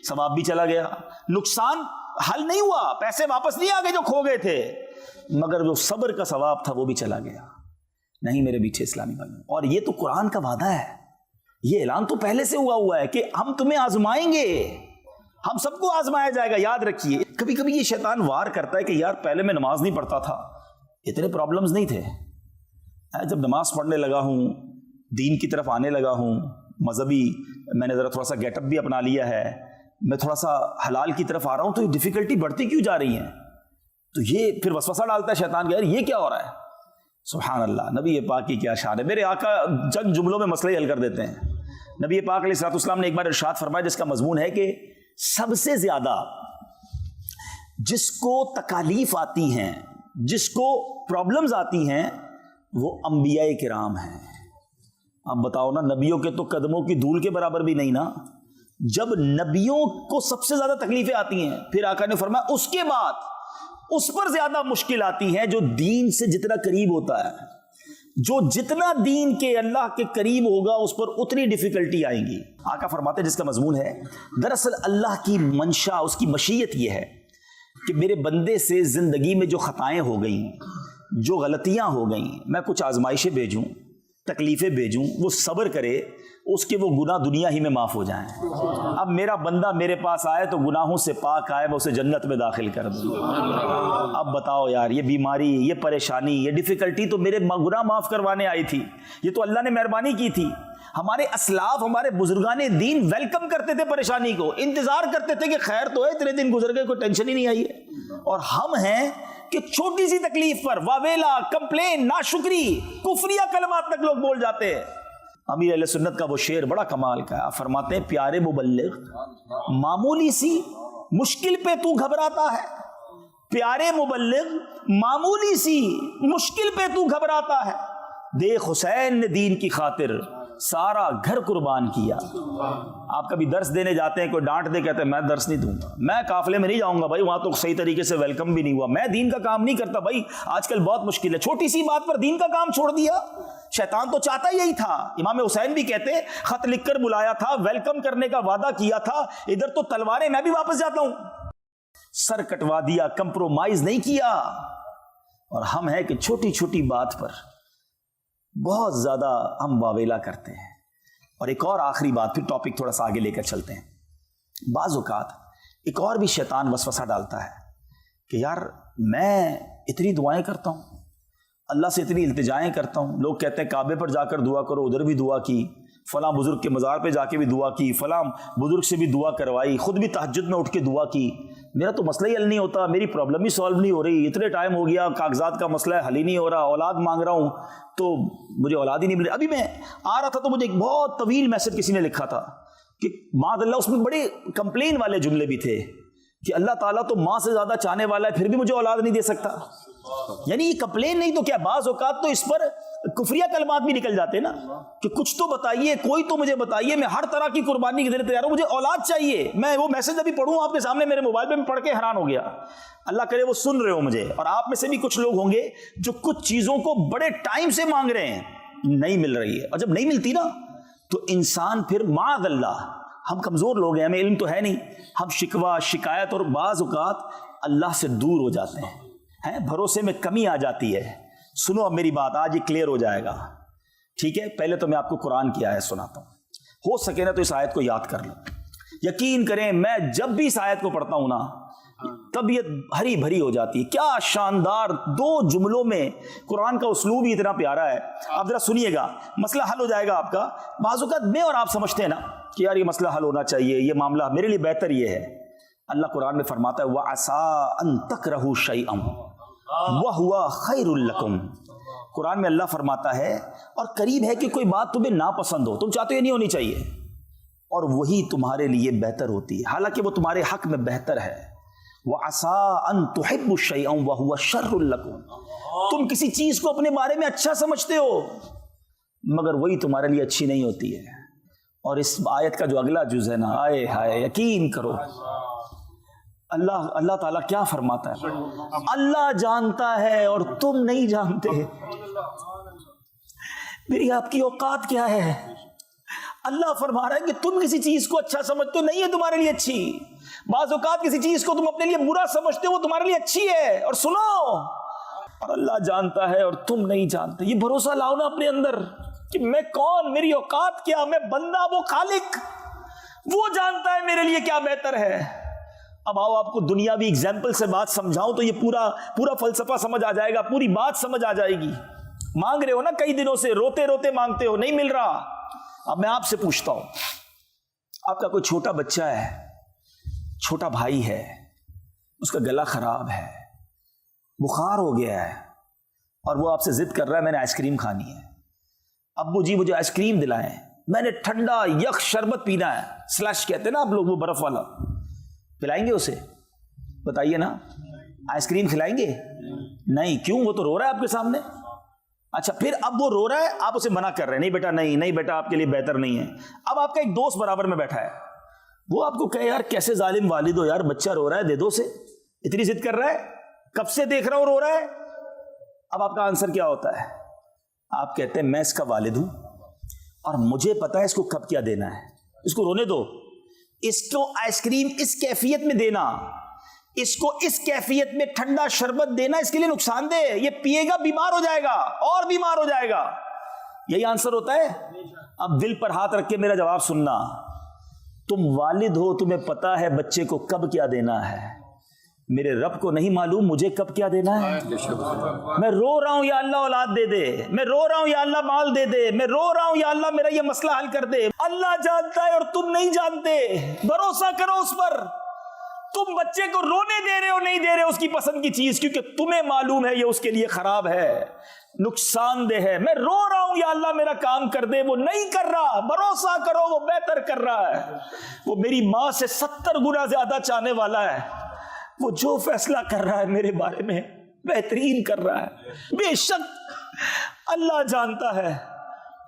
ثواب بھی چلا گیا، نقصان حل نہیں ہوا، پیسے واپس نہیں آ گئے جو کھو گئے تھے، مگر جو صبر کا ثواب تھا وہ بھی چلا گیا۔ نہیں میرے میٹھے اسلامی بھائیوں، اور یہ تو قرآن کا وعدہ ہے، یہ اعلان تو پہلے سے ہوا ہے کہ ہم تمہیں آزمائیں گے، ہم سب کو آزمایا جائے گا۔ یاد رکھیے، کبھی کبھی یہ شیطان وار کرتا ہے کہ یار پہلے میں نماز نہیں پڑھتا تھا، اتنے پرابلمز نہیں تھے، جب نماز پڑھنے لگا ہوں، دین کی طرف آنے لگا ہوں، مذہبی میں نے ذرا تھوڑا سا گیٹ اپ بھی اپنا لیا ہے، میں تھوڑا سا حلال کی طرف آ رہا ہوں، تو یہ ڈیفیکلٹی بڑھتی کیوں جا رہی ہیں؟ تو یہ پھر وسوسہ ڈالتا ہے شیطان کہ یار یہ کیا ہو رہا ہے۔ سبحان اللہ، نبی پاک کی کیا شان ہے، میرے آقا چند جملوں میں مسئلے حل کر دیتے ہیں۔ نبی پاک علیہ الصلوۃ والسلام نے ایک بار ارشاد فرمایا جس کا مضمون ہے کہ سب سے زیادہ جس کو تکالیف آتی ہیں، جس کو پرابلمز آتی ہیں، وہ انبیاء کرام ہیں۔ اب بتاؤ نا، نبیوں کے تو قدموں کی دھول کے برابر بھی نہیں نا، جب نبیوں کو سب سے زیادہ تکلیفیں آتی ہیں، پھر آقا نے فرمایا اس کے بعد اس پر زیادہ مشکل آتی ہے جو دین سے جتنا قریب ہوتا ہے، جو جتنا دین کے اللہ کے قریب ہوگا اس پر اتنی ڈیفیکلٹی آئیں گی۔ آقا فرماتے ہیں جس کا مضمون ہے، دراصل اللہ کی منشا، اس کی مشیت یہ ہے کہ میرے بندے سے زندگی میں جو خطائیں ہو گئیں، جو غلطیاں ہو گئیں، میں کچھ آزمائشیں بھیجوں، تکلیفیں بھیجوں، وہ صبر کرے، اس کے وہ گناہ دنیا ہی میں معاف ہو جائیں۔ اب میرا بندہ میرے پاس آئے تو گناہوں سے پاک آئے، میں اسے جنت میں داخل کر دوں۔ اب بتاؤ یار، یہ بیماری، یہ پریشانی، یہ ڈیفیکلٹی تو میرے گناہ معاف کروانے آئی تھی، یہ تو اللہ نے مہربانی کی تھی۔ ہمارے اسلاف، ہمارے بزرگان دین ویلکم کرتے تھے پریشانی کو، انتظار کرتے تھے کہ خیر تو ہے، اتنے دن گزر گئے، کوئی ٹینشن ہی نہیں آئی ہے۔ اور ہم ہیں کہ چھوٹی سی تکلیف پر واویلا، کمپلین، ناشکری، کفریہ کلمات تک لوگ بول جاتے ہیں۔ امیر اہل سنت کا وہ شعر بڑا کمال کا ہے، آپ فرماتے ہیں پیارے مبلغ معمولی سی مشکل پہ تو گھبراتا ہے، پیارے مبلغ معمولی سی مشکل پہ تو گھبراتا ہے، دیکھ حسین نے دین کی خاطر سارا گھر قربان کیا۔ آپ کبھی درس دینے جاتے ہیں، کوئی ڈانٹ دے، کہتے ہیں میں درس نہیں دوں گا، میں قافلے میں نہیں جاؤں گا بھائی، وہاں تو صحیح طریقے سے ویلکم بھی نہیں ہوا، میں دین کا کام نہیں کرتا بھائی، آج کل بہت مشکل ہے، چھوٹی سی بات پر دین کا کام چھوڑ دیا۔ شیطان تو چاہتا یہی تھا، امام حسین بھی کہتے خط لکھ کر بلایا تھا، ویلکم کرنے کا وعدہ کیا تھا، ادھر تو تلواریں، میں بھی واپس جاتا ہوں، سر کٹوا دیا، کمپرومائز نہیں کیا۔ اور ہم ہیں کہ چھوٹی چھوٹی بات پر بہت زیادہ ہم واویلا کرتے ہیں۔ اور ایک اور آخری بات، پھر ٹاپک تھوڑا سا آگے لے کر چلتے ہیں۔ بعض اوقات ایک اور بھی شیطان وسوسہ ڈالتا ہے کہ یار میں اتنی دعائیں کرتا ہوں، اللہ سے اتنی التجائیں کرتا ہوں، لوگ کہتے ہیں کعبے پر جا کر دعا کرو، ادھر بھی دعا کی، فلاں بزرگ کے مزار پہ جا کے بھی دعا کی، فلاں بزرگ سے بھی دعا کروائی، خود بھی تہجد میں اٹھ کے دعا کی، میرا تو مسئلہ ہی حل نہیں ہوتا، میری پرابلم ہی سالو نہیں ہو رہی، اتنے ٹائم ہو گیا، کاغذات کا مسئلہ ہے، حل ہی نہیں ہو رہا، اولاد مانگ رہا ہوں تو مجھے اولاد ہی نہیں مل رہی۔ ابھی میں آ رہا تھا تو مجھے ایک بہت طویل میسج کسی نے لکھا تھا کہ معاذ اللہ، اس میں بڑے کمپلین والے جملے بھی تھے کہ اللہ تعالیٰ تو ماں سے زیادہ چاہنے والا ہے، پھر بھی مجھے اولاد نہیں دے سکتا۔ یعنی یہ کمپلین نہیں تو کیا، بعض اوقات تو اس پر کفریہ کلمات بھی نکل جاتے نا کہ کچھ تو بتائیے، کوئی تو مجھے بتائیے، میں ہر طرح کی قربانی کے لیے تیار ہوں، مجھے اولاد چاہیے۔ میں وہ میسج ابھی پڑھوں آپ کے سامنے میرے موبائل پہ، میں پڑھ کے حیران ہو گیا، اللہ کرے وہ سن رہے ہو مجھے، اور آپ میں سے بھی کچھ لوگ ہوں گے جو کچھ چیزوں کو بڑے ٹائم سے مانگ رہے ہیں، نہیں مل رہی ہے، اور جب نہیں ملتی نا تو انسان پھر معاذ اللہ، ہم کمزور لوگ ہیں، ہمیں علم تو ہے نہیں، ہم شکوہ، شکایت اور بعض اوقات اللہ سے دور ہو جاتے ہیں، بھروسے میں کمی آ جاتی ہے۔ سنو اب میری بات، آج یہ کلیئر ہو جائے گا، ٹھیک ہے؟ پہلے تو میں آپ کو قرآن کی آیت سناتا ہوں، ہو سکے نا تو اس آیت کو یاد کر لو۔ یقین کریں میں جب بھی اس آیت کو پڑھتا ہوں نا طبیعت ہری بھری ہو جاتی ہے۔ کیا شاندار دو جملوں میں قرآن کا اسلوب ہی اتنا پیارا ہے، آپ ذرا سنیے گا، مسئلہ حل ہو جائے گا آپ کا۔ بعض اوقات میں اور آپ سمجھتے ہیں نا کہ یار یہ مسئلہ حل ہونا چاہیے، یہ معاملہ میرے لیے بہتر یہ ہے۔ اللہ قرآن میں فرماتا ہے وَعَسَىٰ أَن تَكْرَهُوا شَيْئًا وَهُوَ خَيْرٌ لَكُمْ۔ قرآن میں اللہ فرماتا ہے اور قریب ہے کہ کوئی بات تمہیں ناپسند ہو، تم چاہتے ہو یہ نہیں ہونی چاہیے، اور وہی تمہارے لیے بہتر ہوتی ہے، حالانکہ وہ تمہارے حق میں بہتر ہے۔ وَعَسَىٰ أَن تُحِبُّوا شَيْئًا وَهُوَ شَرٌّ لَكُمْ۔ تم کسی چیز کو اپنے بارے میں اچھا سمجھتے ہو مگر وہی تمہارے لیے اچھی نہیں ہوتی ہے۔ اور اس آیت کا جو اگلا جز ہے نا، آئے ہائے، یقین کرو اللہ تعالیٰ کیا فرماتا ہے، اللہ جانتا ہے اور تم نہیں جانتے، میری آپ کی اوقات کیا ہے۔ اللہ فرما رہا ہے کہ تم کسی چیز کو اچھا سمجھتے ہو، نہیں ہے تمہارے لیے اچھی، بعض اوقات کسی چیز کو تم اپنے لیے برا سمجھتے ہو، وہ تمہارے لیے اچھی ہے، اور سنو، اور اللہ جانتا ہے اور تم نہیں جانتے۔ یہ بھروسہ لاؤ نا اپنے اندر کہ میں کون، میری اوقات کیا، میں بندہ، وہ خالق، وہ جانتا ہے میرے لیے کیا بہتر ہے۔ اب آؤ آپ کو دنیاوی ایگزامپل سے بات سمجھاؤں تو یہ پورا فلسفہ سمجھ آ جائے گا، پوری بات سمجھ آ جائے گی۔ مانگ رہے ہو نا کئی دنوں سے، روتے روتے مانگتے ہو، نہیں مل رہا۔ اب میں آپ سے پوچھتا ہوں، آپ کا کوئی چھوٹا بچہ ہے، چھوٹا بھائی ہے، اس کا گلا خراب ہے، بخار ہو گیا ہے، اور وہ آپ سے ضد کر رہا ہے میں نے آئس کریم کھانی ہے، ابو جی مجھے آئس کریم دلائیں، میں نے ٹھنڈا یخ شربت پینا ہے، سلش کہتے ہیں نا آپ لوگ، وہ برف والا، پلائیں گے اسے؟ بتائیے نا، آئس کریم کھلائیں گے؟ نہیں، کیوں؟ وہ تو رو رہا ہے آپ کے سامنے۔ اچھا، پھر اب وہ رو رہا ہے، آپ اسے منع کر رہے ہیں، نہیں بیٹا، نہیں بیٹا، آپ کے لیے بہتر نہیں ہے۔ اب آپ کا ایک دوست برابر میں بیٹھا ہے، وہ آپ کو کہے یار کیسے ظالم والد ہو یار، بچہ رو رہا ہے دے دو اسے، اتنی ضد کر رہا ہے، کب سے دیکھ رہا ہوں رو رہا ہے۔ اب آپ کا آنسر کیا ہوتا ہے؟ آپ کہتے ہیں میں اس کا والد ہوں اور مجھے پتا ہے اس کو کب کیا دینا ہے، اس کو رونے دو، اس کو آئس کریم اس کیفیت میں دینا اس کو اس کیفیت میں ٹھنڈا شربت دینا اس کے لیے نقصان دہ ہے. یہ پیے گا بیمار ہو جائے گا اور بیمار ہو جائے گا. یہی آنسر ہوتا ہے. اب دل پر ہاتھ رکھ کے میرا جواب سننا. تم والد ہو, تمہیں پتا ہے بچے کو کب کیا دینا ہے. میرے رب کو نہیں معلوم مجھے کب کیا دینا ہے. میں رو رہا ہوں یا اللہ اولاد دے دے, میں رو رہا ہوں یا اللہ مال دے دے, میں رو رہا ہوں یا اللہ میرا یہ مسئلہ حل کر دے. اللہ جانتا ہے اور تم نہیں جانتے. بھروسہ کرو اس پر. تم بچے کو رونے دے رہے ہو نہیں دے رہے اس کی پسند کی چیز, کیونکہ تمہیں معلوم ہے یہ اس کے لیے خراب ہے, نقصان دہ ہے. میں رو رہا ہوں یا اللہ میرا کام کر دے, وہ نہیں کر رہا. بھروسہ کرو وہ بہتر کر رہا ہے. وہ میری ماں سے 70 گنا زیادہ چاہنے والا ہے. وہ جو فیصلہ کر رہا ہے میرے بارے میں بہترین کر رہا ہے. بے شک اللہ جانتا ہے,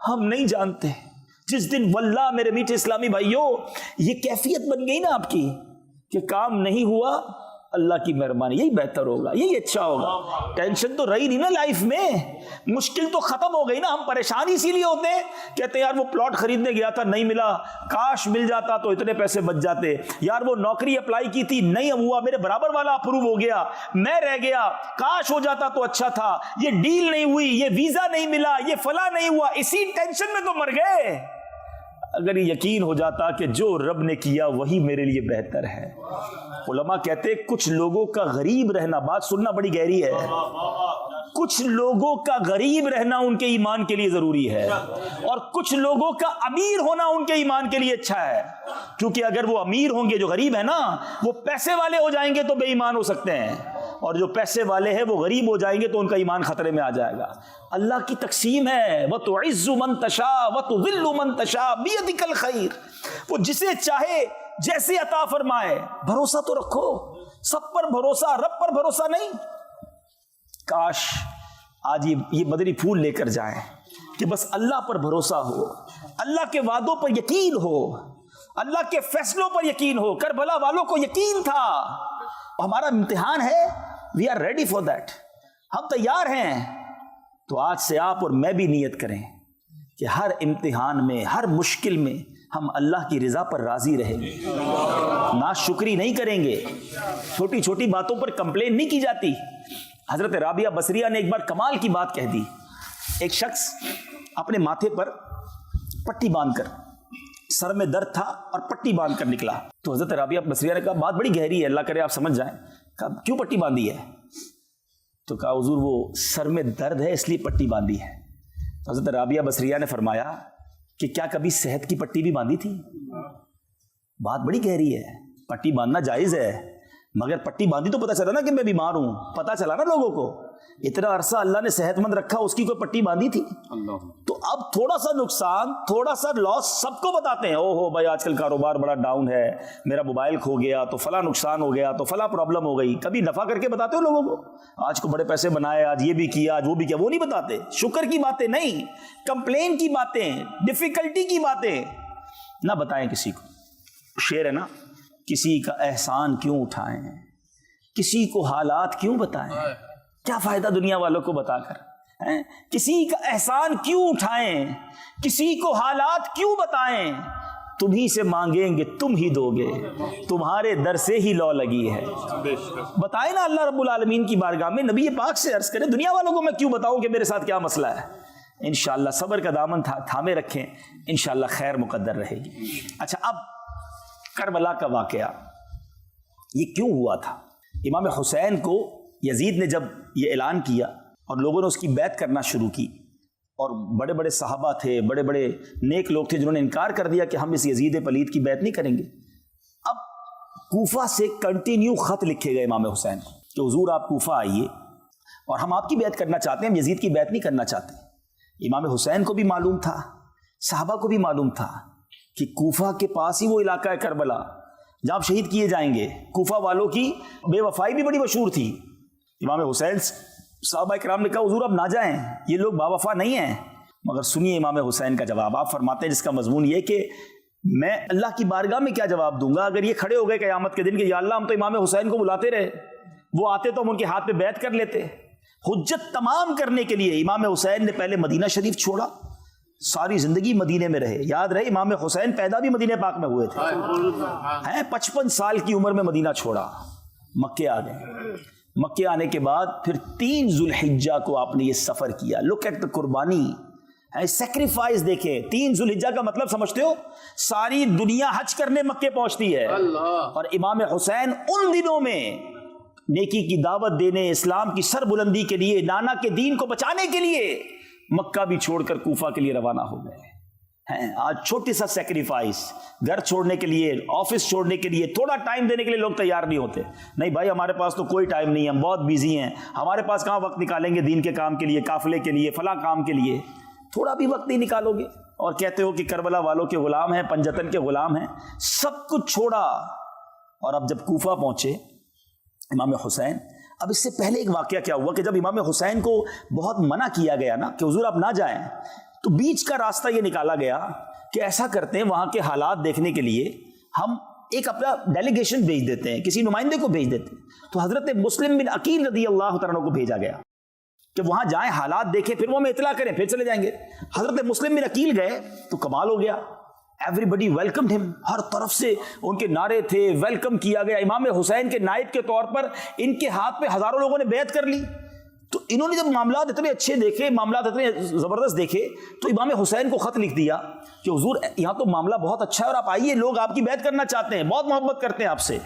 ہم نہیں جانتے. جس دن واللہ میرے میٹھے اسلامی بھائیوں یہ کیفیت بن گئی نا آپ کی کہ کام نہیں ہوا, اللہ کی مہربانی, یہی بہتر ہوگا, یہی اچھا ہوگا. ٹینشن تو رہی نہیں نا لائف میں, مشکل تو ختم ہو گئی نا. ہم پریشان اسی لیے ہوتے ہیں, کہتے ہیں یار وہ پلاٹ خریدنے گیا تھا نہیں ملا, کاش مل جاتا تو اتنے پیسے بچ جاتے. یار وہ نوکری اپلائی کی تھی نہیں ہوا, میرے برابر والا اپروو ہو گیا, میں رہ گیا, کاش ہو جاتا تو اچھا تھا. یہ ڈیل نہیں ہوئی, یہ ویزا نہیں ملا, یہ فلاں نہیں ہوا, اسی ٹینشن میں تو مر گئے. اگر یہ یقین ہو جاتا کہ جو رب نے کیا وہی میرے لیے بہتر ہے. علماء کہتے ہیں کچھ لوگوں کا غریب رہنا, بات سننا بڑی گہری ہے, کچھ لوگوں کا غریب رہنا ان کے ایمان کے لیے ضروری ہے, اور کچھ لوگوں کا امیر ہونا ان کے ایمان کے لیے اچھا ہے. کیونکہ اگر وہ امیر ہوں گے, جو غریب ہے نا وہ پیسے والے ہو جائیں گے تو بے ایمان ہو سکتے ہیں, اور جو پیسے والے ہیں وہ غریب ہو جائیں گے تو ان کا ایمان خطرے میں آ جائے گا. اللہ کی تقسیم ہے, وَتُعِزُّ مَن تَشَاءُ وَتُذِلُّ مَن تَشَاءُ بِيَدِكَ الْخَيْرُ. وہ جسے چاہے جیسے عطا فرمائے. بھروسہ تو رکھو, سب پر بھروسہ, رب پر بھروسہ نہیں. کاش آج یہ مدنی پھول لے کر جائیں کہ بس اللہ پر بھروسہ ہو, اللہ کے وعدوں پر یقین ہو, اللہ کے فیصلوں پر یقین ہو. کربلا والوں کو یقین تھا. ہمارا امتحان ہے, we are ready for that, ہم تیار ہیں. تو آج سے آپ اور میں بھی نیت کریں کہ ہر امتحان میں, ہر مشکل میں ہم اللہ کی رضا پر راضی رہیں گے, ناشکری نہیں کریں گے. چھوٹی چھوٹی باتوں پر کمپلین نہیں کی جاتی. حضرت رابعہ بصریہ نے ایک بار کمال کی بات کہہ دی. ایک شخص اپنے ماتھے پر پٹی باندھ کر, سر میں درد تھا اور پٹی باندھ کر نکلا. تو حضرت رابعہ بصریہ نے کہا بات بڑی گہری ہے, اللہ کرے آپ سمجھ جائیں. کہا کیوں پٹی باندھی ہے؟ تو کہا حضور وہ سر میں درد ہے اس لیے پٹی باندھی ہے. تو حضرت رابعہ بصریہ نے فرمایا کہ کیا کبھی صحت کی پٹی بھی باندھی تھی؟ بات بڑی گہری ہے. پٹی باندھنا جائز ہے, مگر پٹی باندھی تو پتہ چلا نا کہ میں بیمار ہوں, پتہ چلا نا لوگوں کو. اتنا عرصہ اللہ نے صحت مند رکھا, اس کی کوئی پٹی باندھی تھی؟ تو اب تھوڑا سا نقصان, تھوڑا سا لاس سب کو بتاتے ہیں. او ہو بھائی آج کل کاروبار بڑا ڈاؤن ہے, میرا موبائل کھو گیا تو فلاں نقصان ہو گیا, تو فلاں پرابلم ہو گئی. کبھی نفع کر کے بتاتے ہو لوگوں کو, آج کو بڑے پیسے بنائے, آج یہ بھی کیا, آج وہ بھی کیا, وہ نہیں بتاتے. شکر کی باتیں نہیں, کمپلین کی باتیں, ڈیفیکلٹی کی باتیں نہ بتائیں کسی کو. شعر ہے نا, کسی کا احسان کیوں اٹھائیں, کسی کو حالات کیوں بتائیں, کیا فائدہ دنیا والوں کو بتا کر. کسی کا احسان کیوں اٹھائیں, کسی کو حالات کیوں بتائیں, تم ہی سے مانگیں گے تم ہی دو گے, تمہارے در سے ہی لو لگی ہے. بتائیں نا اللہ رب العالمین کی بارگاہ میں, نبی پاک سے عرض کریں دنیا والوں کو میں کیوں بتاؤں کہ میرے ساتھ کیا مسئلہ ہے. انشاءاللہ صبر کا دامن تھامے رکھیں, انشاءاللہ خیر مقدر رہے گی. اچھا, اب کربلا کا واقعہ یہ کیوں ہوا تھا؟ امام حسین کو یزید نے جب یہ اعلان کیا اور لوگوں نے اس کی بیعت کرنا شروع کی, اور بڑے بڑے صحابہ تھے, بڑے بڑے نیک لوگ تھے جنہوں نے انکار کر دیا کہ ہم اس یزید پلید کی بیعت نہیں کریں گے. اب کوفہ سے کنٹینیو خط لکھے گئے امام حسین کو کہ حضور آپ کوفہ آئیے اور ہم آپ کی بیعت کرنا چاہتے ہیں, ہم یزید کی بیعت نہیں کرنا چاہتے. امام حسین کو بھی معلوم تھا, صحابہ کو بھی معلوم تھا کہ کوفہ کے پاس ہی وہ علاقہ ہے کربلا جہاں شہید کیے جائیں گے. کوفہ والوں کی بے وفائی بھی بڑی مشہور تھی. امام حسین صحابہ کرام نے کہا حضور اب نہ جائیں, یہ لوگ با وفا نہیں ہیں. مگر سنیے امام حسین کا جواب. آپ فرماتے ہیں جس کا مضمون یہ کہ میں اللہ کی بارگاہ میں کیا جواب دوں گا اگر یہ کھڑے ہو گئے قیامت کے دن کہ یا اللہ ہم تو امام حسین کو بلاتے رہے, وہ آتے تو ہم ان کے ہاتھ پہ بیعت کر لیتے. حجت تمام کرنے کے لیے امام حسین نے پہلے مدینہ شریف چھوڑا, ساری زندگی مدینے میں رہے. یاد رہے امام حسین پیدا بھی مدینہ پاک میں ہوئے تھے, 55 سال کی عمر میں مدینہ چھوڑا, مکے آ گئے. مکے آنے کے بعد پھر 3 ذوالحجہ کو آپ نے یہ سفر کیا. لک ایٹ دا قربانی، سیکریفائس دیکھیں. 3 ذوالحجہ کا مطلب سمجھتے ہو؟ ساری دنیا حج کرنے مکے پہنچتی ہے، اور امام حسین ان دنوں میں نیکی کی دعوت دینے، اسلام کی سر بلندی کے لیے، نانا کے دین کو بچانے کے لیے مکہ بھی چھوڑ کر کوفہ کے لیے روانہ ہو گئے ہیں. آج چھوٹی سا سیکریفائس، گھر چھوڑنے کے لیے، آفس چھوڑنے کے لیے، تھوڑا ٹائم دینے کے لیے لوگ تیار نہیں ہوتے. نہیں بھائی ہمارے پاس تو کوئی ٹائم نہیں ہے، ہم بہت بیزی ہیں، ہمارے پاس کہاں وقت نکالیں گے دین کے کام کے لیے، قافلے کے لیے، فلاں کام کے لیے. تھوڑا بھی وقت نہیں نکالو گے اور کہتے ہو کہ کربلا والوں کے غلام ہیں، پنجتن کے غلام ہیں. سب کچھ چھوڑا اور اب جب کوفہ پہنچے امام حسین. اب اس سے پہلے ایک واقعہ کیا ہوا کہ جب امام حسین کو بہت منع کیا گیا نا کہ حضور آپ نہ جائیں، تو بیچ کا راستہ یہ نکالا گیا کہ ایسا کرتے ہیں وہاں کے حالات دیکھنے کے لیے ہم ایک اپنا ڈیلیگیشن بھیج دیتے ہیں، کسی نمائندے کو بھیج دیتے ہیں. تو حضرت مسلم بن عقیل رضی اللہ تعالیٰ کو بھیجا گیا کہ وہاں جائیں، حالات دیکھیں، پھر وہ ہمیں اطلاع کریں، پھر چلے جائیں گے. حضرت مسلم بن عقیل گئے تو کمال ہو گیا. ایوری بڈی ویلکمڈ ہم، ہر طرف سے ان کے نعرے تھے، ویلکم کیا گیا. امام حسین کے نائب کے طور پر ان کے ہاتھ پہ ہزاروں لوگوں نے بیعت کر لی. تو انہوں نے جب معاملات اتنے اچھے دیکھے، معاملات اتنے زبردست دیکھے، تو امام حسین کو خط لکھ دیا کہ حضور یہاں تو معاملہ بہت اچھا ہے اور آپ آئیے، لوگ آپ کی بیعت کرنا چاہتے ہیں، بہت محبت کرتے ہیں آپ سے.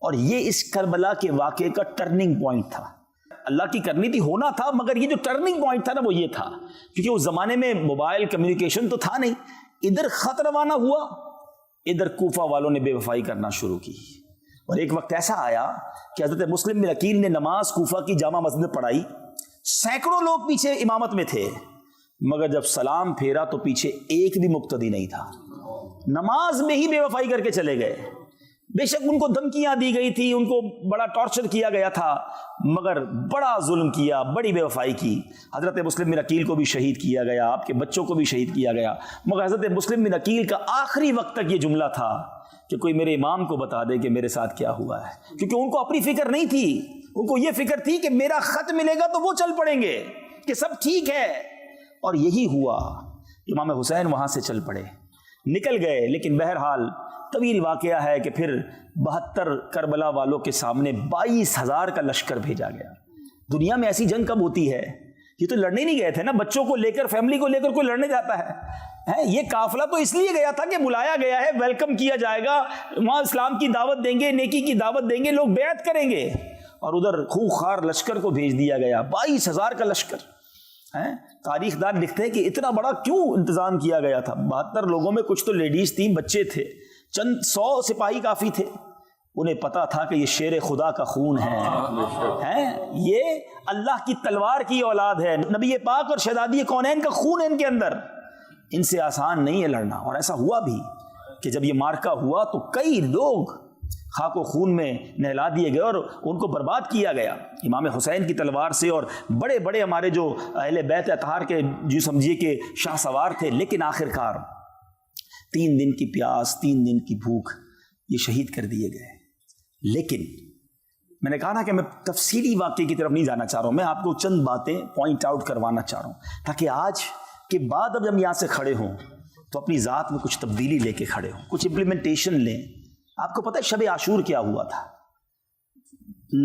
اور یہ اس کربلا کے واقعے کا ٹرننگ پوائنٹ تھا. اللہ کی کرنی تھی، ہونا تھا، مگر یہ جو ٹرننگ پوائنٹ تھا نا وہ یہ تھا کیونکہ اس زمانے میں موبائل کمیونیکیشن تو تھا نہیں. ادھر خط روانہ ہوا، ادھر کوفہ والوں نے بے وفائی کرنا شروع کی. اور ایک وقت ایسا آیا کہ حضرت مسلم بن عقیل نے نماز کوفہ کی جامع مسجد میں پڑھائی. سینکڑوں لوگ پیچھے امامت میں تھے، مگر جب سلام پھیرا تو پیچھے ایک بھی مقتدی نہیں تھا. نماز میں ہی بے وفائی کر کے چلے گئے. بے شک ان کو دھمکیاں دی گئی تھی، ان کو بڑا ٹارچر کیا گیا تھا، مگر بڑا ظلم کیا، بڑی بے وفائی کی. حضرت مسلم بن عقیل کو بھی شہید کیا گیا، آپ کے بچوں کو بھی شہید کیا گیا. مگر حضرت مسلم بن عقیل کا آخری وقت تک یہ جملہ تھا کہ کوئی میرے امام کو بتا دے کہ میرے ساتھ کیا ہوا ہے. کیونکہ ان کو اپنی فکر نہیں تھی، ان کو یہ فکر تھی کہ میرا خط ملے گا تو وہ چل پڑیں گے کہ سب ٹھیک ہے. اور یہی ہوا. امام حسین وہاں سے چل پڑے، نکل گئے. لیکن بہرحال طویل واقعہ ہے کہ پھر 72 کربلا والوں کے سامنے 22,000 کا لشکر بھیجا گیا. دنیا میں ایسی جنگ کب ہوتی ہے؟ یہ تو لڑنے نہیں گئے تھے نا، بچوں کو لے کر، فیملی کو لے کر کوئی لڑنے جاتا ہے؟ یہ قافلہ تو اس لیے گیا تھا کہ بلایا گیا ہے، ویلکم کیا جائے گا، وہاں اسلام کی دعوت دیں گے، نیکی کی دعوت دیں گے، لوگ بیعت کریں گے. اور ادھر خوخار لشکر کو بھیج دیا گیا، 22,000 کا لشکر. تاریخ دان لکھتے ہیں کہ اتنا بڑا کیوں انتظام کیا گیا تھا. 72 لوگوں میں کچھ تو لیڈیز تھیں، بچے تھے، چند 100 سپاہی کافی تھے. انہیں پتا تھا کہ یہ شیر خدا کا خون ہے، یہ اللہ کی تلوار کی اولاد ہے، نبی پاک اور شہزادی کونین کا خون ہے ان کے اندر. ان سے آسان نہیں ہے لڑنا. اور ایسا ہوا بھی کہ جب یہ مارکا ہوا تو کئی لوگ خاک و خون میں نہلا دیے گئے اور ان کو برباد کیا گیا امام حسین کی تلوار سے. اور بڑے بڑے ہمارے جو اہل بیت اطہار کے جو سمجھیے کہ شاہ سوار تھے، لیکن آخرکار 3 دن کی پیاس، 3 دن کی بھوک، یہ شہید کر دیے گئے. لیکن میں نے کہا نا کہ میں تفصیلی واقعے کی طرف نہیں جانا چاہ رہا ہوں، میں آپ کو چند باتیں پوائنٹ آؤٹ کروانا چاہ رہا ہوں تاکہ آج کے بعد اب ہم یہاں سے کھڑے ہوں تو اپنی ذات میں کچھ تبدیلی لے کے کھڑے ہوں، کچھ امپلیمنٹیشن لیں. آپ کو پتہ ہے شب عاشور کیا ہوا تھا؟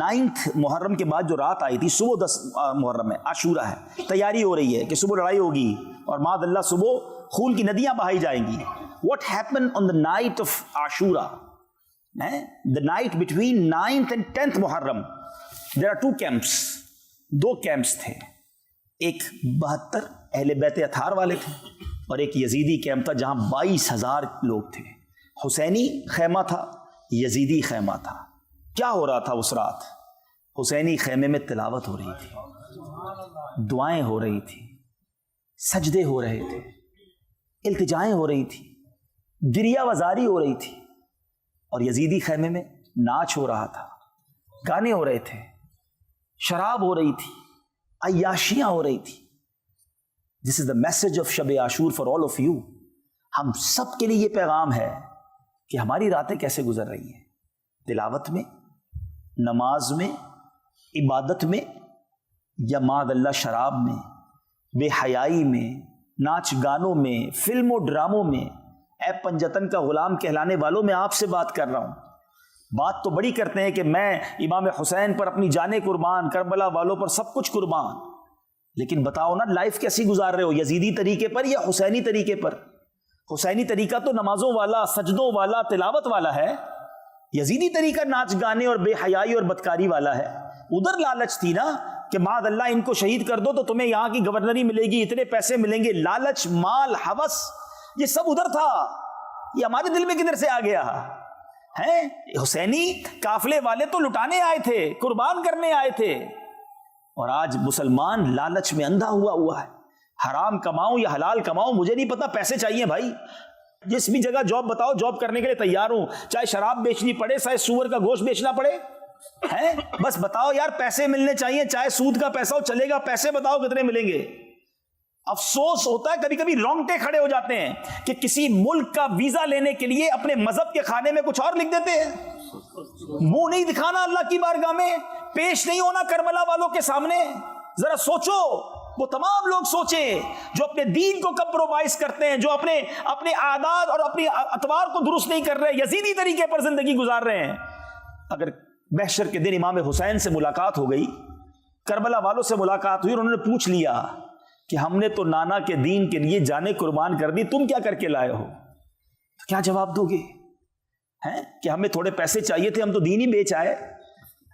9 محرم کے بعد جو رات آئی تھی، صبح 10 محرم ہے، عاشورہ ہے، تیاری ہو رہی ہے کہ صبح لڑائی ہوگی اور معاذ اللہ صبح خون کی ندیاں بہائی جائیں گی. What happened on the night of Ashura? The night between 9th and 10th Muharram, there are 2 camps. 2 camps تھے. ایک 72 اہل بیت اطہار والے تھے اور ایک یزیدی کیمپ تھا جہاں 22,000 لوگ تھے. حسینی خیمہ تھا، یزیدی خیمہ تھا. کیا ہو رہا تھا اس رات؟ حسینی خیمے میں تلاوت ہو رہی تھی، دعائیں ہو رہی تھی، سجدے ہو رہے تھے، التجائیں ہو رہی تھی، گریہ وزاری ہو رہی تھی. اور یزیدی خیمے میں ناچ ہو رہا تھا، گانے ہو رہے تھے، شراب ہو رہی تھی، عیاشیاں ہو رہی تھی. This is the message of شب عاشور for all of you. ہم سب کے لیے یہ پیغام ہے کہ ہماری راتیں کیسے گزر رہی ہیں، تلاوت میں، نماز میں، عبادت میں، یا معاذ اللہ شراب میں، بے حیائی میں، ناچ گانوں میں، فلموں ڈراموں میں. اے پنجتن کا غلام کہلانے والوں، میں آپ سے بات کر رہا ہوں. بات تو بڑی کرتے ہیں کہ میں امام حسین پر اپنی جانیں قربان، کربلا والوں پر سب کچھ قربان، لیکن بتاؤ نا لائف کیسی گزار رہے ہو، یزیدی طریقے پر یا حسینی طریقے پر؟ حسینی طریقہ تو نمازوں والا، سجدوں والا، تلاوت والا ہے، یزیدی طریقہ ناچ گانے اور بے حیائی اور بدکاری والا ہے۔ ادھر لالچ تھی نا کہ معاذ اللہ ان کو شہید کر دو تو تمہیں یہاں کی گورنری ملے گی، اتنے پیسے ملیں گے، لالچ، مال، ہوس، یہ سب ادھر تھا، یہ ہمارے دل میں کدھر سے آ گیا ہے؟ حسینی قافلے والے تو لٹانے آئے تھے، قربان کرنے آئے تھے، اور آج مسلمان لالچ میں اندھا ہوا ہے، حرام کماؤں یا حلال کماؤں مجھے نہیں پتا، پیسے چاہیے بھائی، جس بھی جگہ جاب بتاؤ جاب کرنے کے لیے تیار ہوں، چاہے شراب بیچنی پڑے، چاہے سور کا گوشت بیچنا پڑے، ہیں بس بتاؤ یار پیسے ملنے چاہیے، چاہے سود کا پیسہ ہو چلے گا، پیسے بتاؤ کتنے ملیں گے۔ افسوس ہوتا ہے کبھی کبھی رونگٹے کھڑے ہو جاتے ہیں کہ کسی ملک کا ویزا لینے کے لیے اپنے مذہب کے کھانے میں کچھ اور لکھ دیتے ہیں، منہ نہیں دکھانا اللہ کی بارگاہ میں، پیش نہیں ہونا کربلا والوں کے سامنے۔ ذرا سوچو، وہ تمام لوگ سوچیں جو اپنے دین کو کمپرومائز کرتے ہیں، جو اپنے عادات اور اپنی اطوار کو درست نہیں کر رہے، یزیدی طریقے پر زندگی گزار رہے ہیں۔ اگر محشر کے دن امام حسین سے ملاقات ہو گئی، کربلا والوں سے ملاقات ہوئی اور انہوں نے پوچھ لیا کہ ہم نے تو نانا کے دین کے لیے جانیں قربان کر دی، تم کیا کر کے لائے ہو، تو کیا جواب دو گے؟ ہیں کہ ہمیں تھوڑے پیسے چاہیے تھے، ہم تو دین ہی بیچ آئے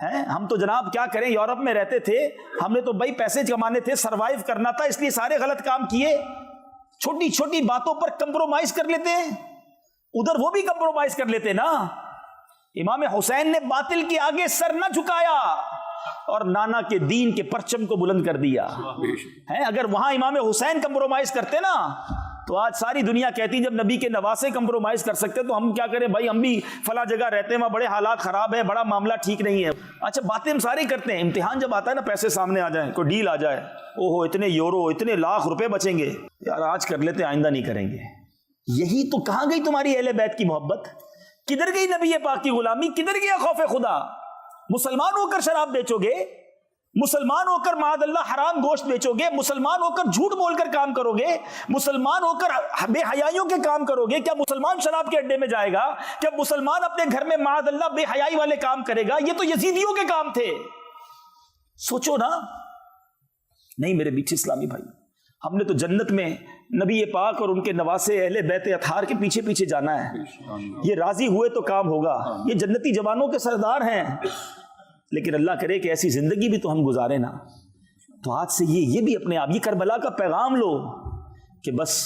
ہیں، ہم تو جناب کیا کریں، یورپ میں رہتے تھے، ہم نے تو بھائی پیسے کمانے تھے، سروائیو کرنا تھا، اس لیے سارے غلط کام کیے۔ چھوٹی چھوٹی باتوں پر کمپرومائز کر لیتے ہیں، ادھر وہ بھی کمپرومائز کر لیتے نا۔ امام حسین نے باطل کے آگے سر نہ جھکایا اور نانا کے دین کے پرچم کو بلند کر دیا ہے۔ اگر وہاں امام حسین کمپرومائز کرتے نا تو آج ساری دنیا کہتی جب نبی کے نواسے کمپرومائز کر سکتے تو ہم کیا کریں بھائی، ہم بھی فلاں جگہ رہتے ہیں، وہاں بڑے حالات خراب ہیں، بڑا معاملہ ٹھیک نہیں ہے۔ اچھا باتیں ہم ساری کرتے ہیں، امتحان جب آتا ہے نا، پیسے سامنے آ جائیں، کوئی ڈیل آ جائے، اوہو اتنے یورو، اتنے لاکھ روپے بچیں گے، یار آج کر لیتے آئندہ نہیں کریں گے۔ یہی تو کہاں گئی تمہاری اہل بیت کی محبت، کدھر گئی نبی پاک کی غلامی، کدھر گیا خوف خدا؟ مسلمان ہو کر شراب بیچو گے، مسلمان ہو کر معاذ اللہ حرام گوشت بیچو گے، مسلمان ہو کر جھوٹ بول کر کام کرو گے، مسلمان ہو کر بے حیائیوں کے کام کرو گے، کیا مسلمان شراب کے اڈے میں جائے گا؟ کیا مسلمان اپنے گھر میں معاذ اللہ بے حیائی والے کام کرے گا؟ یہ تو یزیدیوں کے کام تھے، سوچو نا۔ نہیں میرے بیچ اسلامی بھائی، ہم نے تو جنت میں نبی پاک اور ان کے نواسے اہل بیت اطہار کے پیچھے پیچھے جانا ہے، یہ راضی ہوئے تو کام ہوگا، یہ جنتی جوانوں کے سردار ہیں، لیکن اللہ کرے کہ ایسی زندگی بھی تو ہم گزارے نا۔ تو آج سے یہ بھی اپنے آپ، یہ کربلا کا پیغام لو کہ بس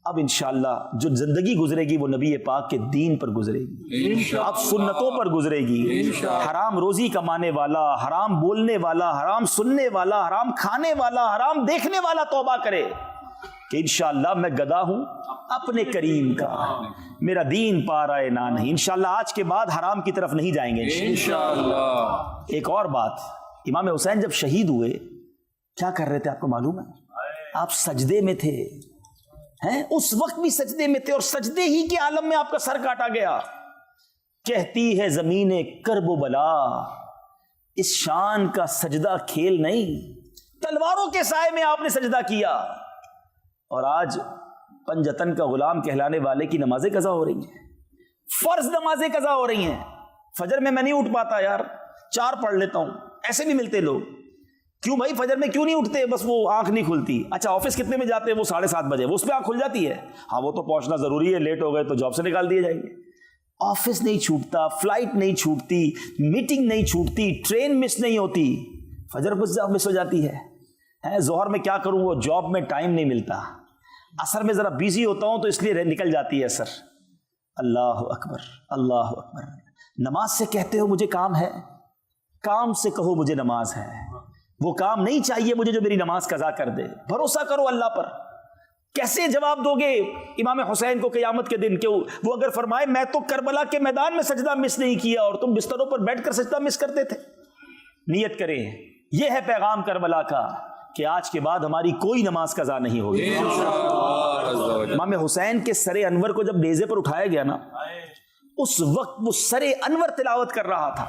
اب انشاءاللہ جو زندگی گزرے گی وہ نبی پاک کے دین پر گزرے گی، اب سنتوں پر گزرے گی۔ حرام روزی کمانے والا، حرام بولنے والا، حرام سننے والا، حرام کھانے والا، حرام دیکھنے والا توبہ کرے کہ انشاءاللہ میں گدا ہوں اپنے کریم کا، میرا دین پا رہا ہے نہ نہیں، انشاءاللہ آج کے بعد حرام کی طرف نہیں جائیں گے انشاءاللہ۔ ایک اور بات، امام حسین جب شہید ہوئے کیا کر رہے تھے آپ کو معلوم ہے؟ آپ سجدے میں تھے، ہیں اس وقت بھی سجدے میں تھے، اور سجدے ہی کے عالم میں آپ کا سر کاٹا گیا۔ کہتی ہے زمین کرب و بلا، اس شان کا سجدہ کھیل نہیں، تلواروں کے سائے میں آپ نے سجدہ کیا، اور آج پنجتن کا غلام کہلانے والے کی نمازیں قضا ہو رہی ہیں، فرض نمازیں قضا ہو رہی ہیں۔ فجر میں نہیں اٹھ پاتا یار، 4 پڑھ لیتا ہوں، ایسے بھی ملتے لوگ، کیوں بھائی فجر میں کیوں نہیں اٹھتے؟ بس وہ آنکھ نہیں کھلتی۔ اچھا آفس کتنے میں جاتے ہیں؟ وہ 7:30 بجے، وہ اس پہ آنکھ کھل جاتی ہے، ہاں وہ تو پہنچنا ضروری ہے، لیٹ ہو گئے تو جاب سے نکال دیے جائیں گے۔ آفس نہیں چھوٹتا، فلائٹ نہیں چھوٹتی، میٹنگ نہیں چھوٹتی، ٹرین مس نہیں ہوتی، فجر مس ہو جاتی ہے، ظہر میں کیا کروں، وہ جاب میں ٹائم نہیں ملتا، عصر میں ذرا بیزی ہوتا ہوں تو اس لیے نکل جاتی ہے عصر۔ اللہ اکبر اللہ اکبر۔ نماز سے کہتے ہو مجھے کام ہے، کام سے کہو مجھے نماز ہے، وہ کام نہیں چاہیے مجھے جو میری نماز قضا کر دے۔ بھروسہ کرو اللہ پر۔ کیسے جواب دو گے امام حسین کو قیامت کے دن کہ وہ اگر فرمائے میں تو کربلا کے میدان میں سجدہ مس نہیں کیا اور تم بستروں پر بیٹھ کر سجدہ مس کرتے تھے؟ نیت کریں، یہ ہے پیغام کربلا کا کہ آج کے بعد ہماری کوئی نماز قضا نہیں ہوگی۔ امام حسین کے سر انور کو جب نیزے پر اٹھایا گیا نا، اس وقت وہ سر انور تلاوت کر رہا تھا۔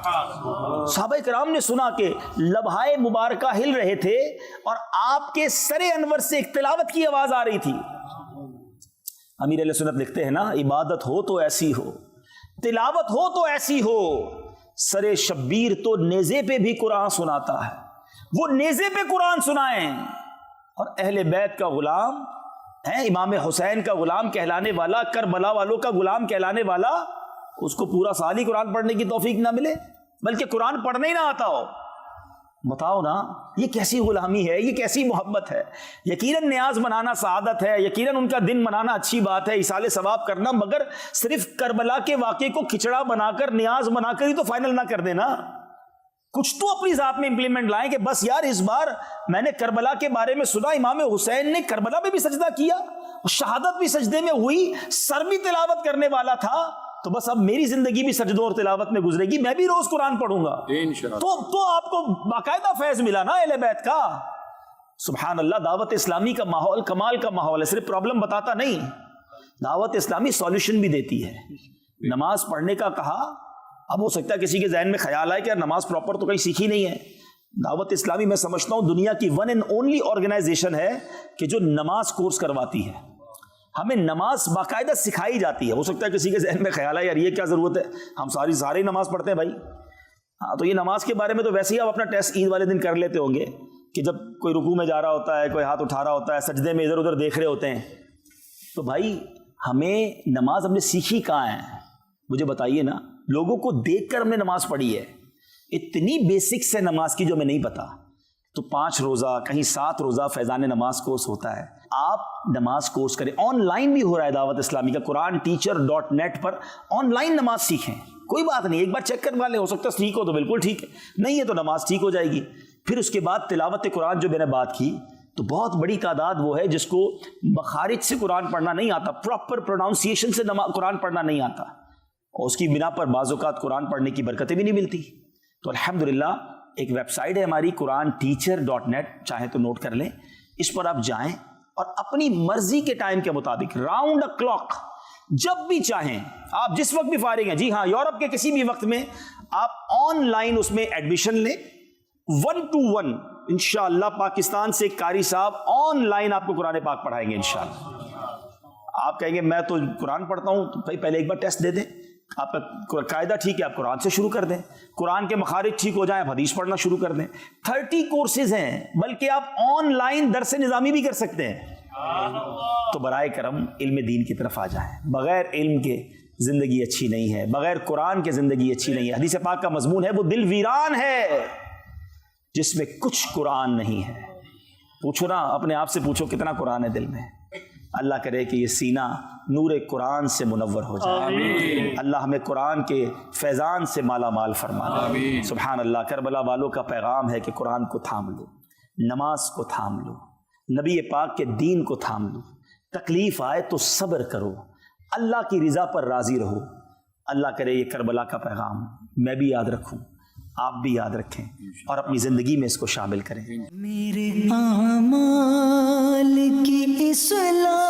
صحابہ کرام نے سنا کہ لبہائے مبارکہ ہل رہے تھے اور آپ کے سر انور سے ایک تلاوت کی آواز آ رہی تھی۔ امیر علیہ سنت لکھتے ہیں نا، عبادت ہو تو ایسی ہو تلاوت ہو تو ایسی ہو، سرے شبیر تو نیزے پہ بھی قرآن سناتا ہے، وہ نیزے پہ قرآن سنائیں۔ اور اہل بیت کا غلام ہے، امام حسین کا غلام کہلانے والا، کربلا والوں کا غلام کہلانے والا، اس کو پورا سال ہی قرآن پڑھنے کی توفیق نہ ملے، بلکہ قرآن پڑھنے ہی نہ آتا ہو۔ بتاؤ نا، یہ کیسی غلامی ہے، یہ کیسی محبت ہے؟ یقیناً نیاز منانا سعادت ہے، یقیناً ان کا دن منانا اچھی بات ہے، ایصال ثواب کرنا، مگر صرف کربلا کے واقعے کو کھچڑا بنا کر نیاز بنا کر ہی تو فائنل نہ کر دینا، کچھ تو اپنی ذات میں امپلیمنٹ لائیں کہ بس یار اس بار میں نے کربلا کے بارے میں سنا، امام حسین نے کربلا پہ بھی سجدہ کیا، شہادت بھی سجدے میں ہوئی، سر بھی تلاوت کرنے والا تھا، تو بس اب میری زندگی بھی سجدوں اور تلاوت میں گزرے گی، میں بھی روز قرآن پڑھوں گا تو آپ کو باقاعدہ فیض ملا نا اہل بیت کا۔ سبحان اللہ، دعوت اسلامی کا ماحول کمال کا ماحول ہے، صرف پرابلم بتاتا نہیں، دعوت اسلامی سولوشن بھی دیتی ہے۔ نماز پڑھنے کا کہا، اب ہو سکتا ہے کسی کے ذہن میں خیال آئے کہ یار نماز پراپر تو کہیں سیکھی نہیں ہے۔ دعوت اسلامی میں سمجھتا ہوں دنیا کی ون اینڈ اونلی آرگنائزیشن ہے کہ جو نماز کورس کرواتی ہے، ہمیں نماز باقاعدہ سکھائی جاتی ہے۔ ہو سکتا ہے کسی کے ذہن میں خیال ہے یار یہ کیا ضرورت ہے، ہم سارے نماز پڑھتے ہیں بھائی۔ ہاں تو یہ نماز کے بارے میں تو ویسے ہی آپ اپنا ٹیسٹ عید والے دن کر لیتے ہوں گے کہ جب کوئی رکوع میں جا رہا ہوتا ہے، کوئی ہاتھ اٹھا رہا ہوتا ہے، سجدے میں ادھر ادھر دیکھ رہے ہوتے ہیں، تو بھائی ہمیں نماز ہم نے سیکھی کہاں ہے؟ مجھے بتائیے نا، لوگوں کو دیکھ کر ہم نے نماز پڑھی ہے، اتنی بیسکس ہے نماز کی جو ہمیں نہیں پتا۔ تو 5 روزہ کہیں 7 روزہ فیضان نماز کورس ہوتا ہے، آپ نماز کورس کریں، آن لائن بھی ہو رہا ہے دعوت اسلامی کا، QuranTeacher.net پر آن لائن نماز سیکھیں، کوئی بات نہیں، ایک بار چیک کروا لیں، ہو سکتا ہے ٹھیک ہو تو بالکل ٹھیک ہے، نہیں ہے تو نماز ٹھیک ہو جائے گی۔ پھر اس کے بعد تلاوت قرآن جو میں نے بات کی، تو بہت بڑی تعداد وہ ہے جس کو مخارج سے قرآن پڑھنا نہیں آتا، پراپر پروناؤنسیشن سے قرآن پڑھنا نہیں آتا، اور اس کی بنا پر بعض اوقات قرآن پڑھنے کی برکتیں بھی نہیں ملتی۔ تو الحمدللہ ایک ویب سائٹ ہے ہماری QuranTeacher.net، چاہیں تو نوٹ کر لیں، اس پر آپ جائیں اور اپنی مرضی کے ٹائم کے مطابق راؤنڈ اے کلاک جب بھی چاہیں، آپ جس وقت بھی فارغ ہیں، جی ہاں، یورپ کے کسی بھی وقت میں آپ آن لائن اس میں ایڈمیشن لیں، 1 to 1 انشاءاللہ پاکستان سے ایک قاری صاحب آن لائن آپ کو قرآن پاک پڑھائیں گے انشاءاللہ۔ آپ کہیں گے میں تو قرآن پڑھتا ہوں، تو بھائی پہلے ایک بار ٹیسٹ دے دیں، آپ کا قاعدہ ٹھیک ہے آپ قرآن سے شروع کر دیں، قرآن کے مخارج ٹھیک ہو جائیں آپ حدیث پڑھنا شروع کر دیں۔ 30 کورسز ہیں، بلکہ آپ آن لائن درس نظامی بھی کر سکتے ہیں۔ تو برائے کرم علم دین کی طرف آ جائیں، بغیر علم کے زندگی اچھی نہیں ہے، بغیر قرآن کے زندگی اچھی نہیں ہے۔ حدیث پاک کا مضمون ہے وہ دل ویران ہے جس میں کچھ قرآن نہیں ہے۔ پوچھو نا اپنے آپ سے، پوچھو کتنا قرآن ہے دل میں۔ اللہ کرے کہ یہ سینہ نور قرآن سے منور ہو جائے، اللہ ہمیں قرآن کے فیضان سے مالا مال فرمائے۔ سبحان اللہ، کربلا والوں کا پیغام ہے کہ قرآن کو تھام لو، نماز کو تھام لو، نبی پاک کے دین کو تھام لو، تکلیف آئے تو صبر کرو، اللہ کی رضا پر راضی رہو۔ اللہ کرے یہ کربلا کا پیغام میں بھی یاد رکھوں، آپ بھی یاد رکھیں اور اپنی زندگی میں اس کو شامل کریں۔ میرے اعمال کی اصلاح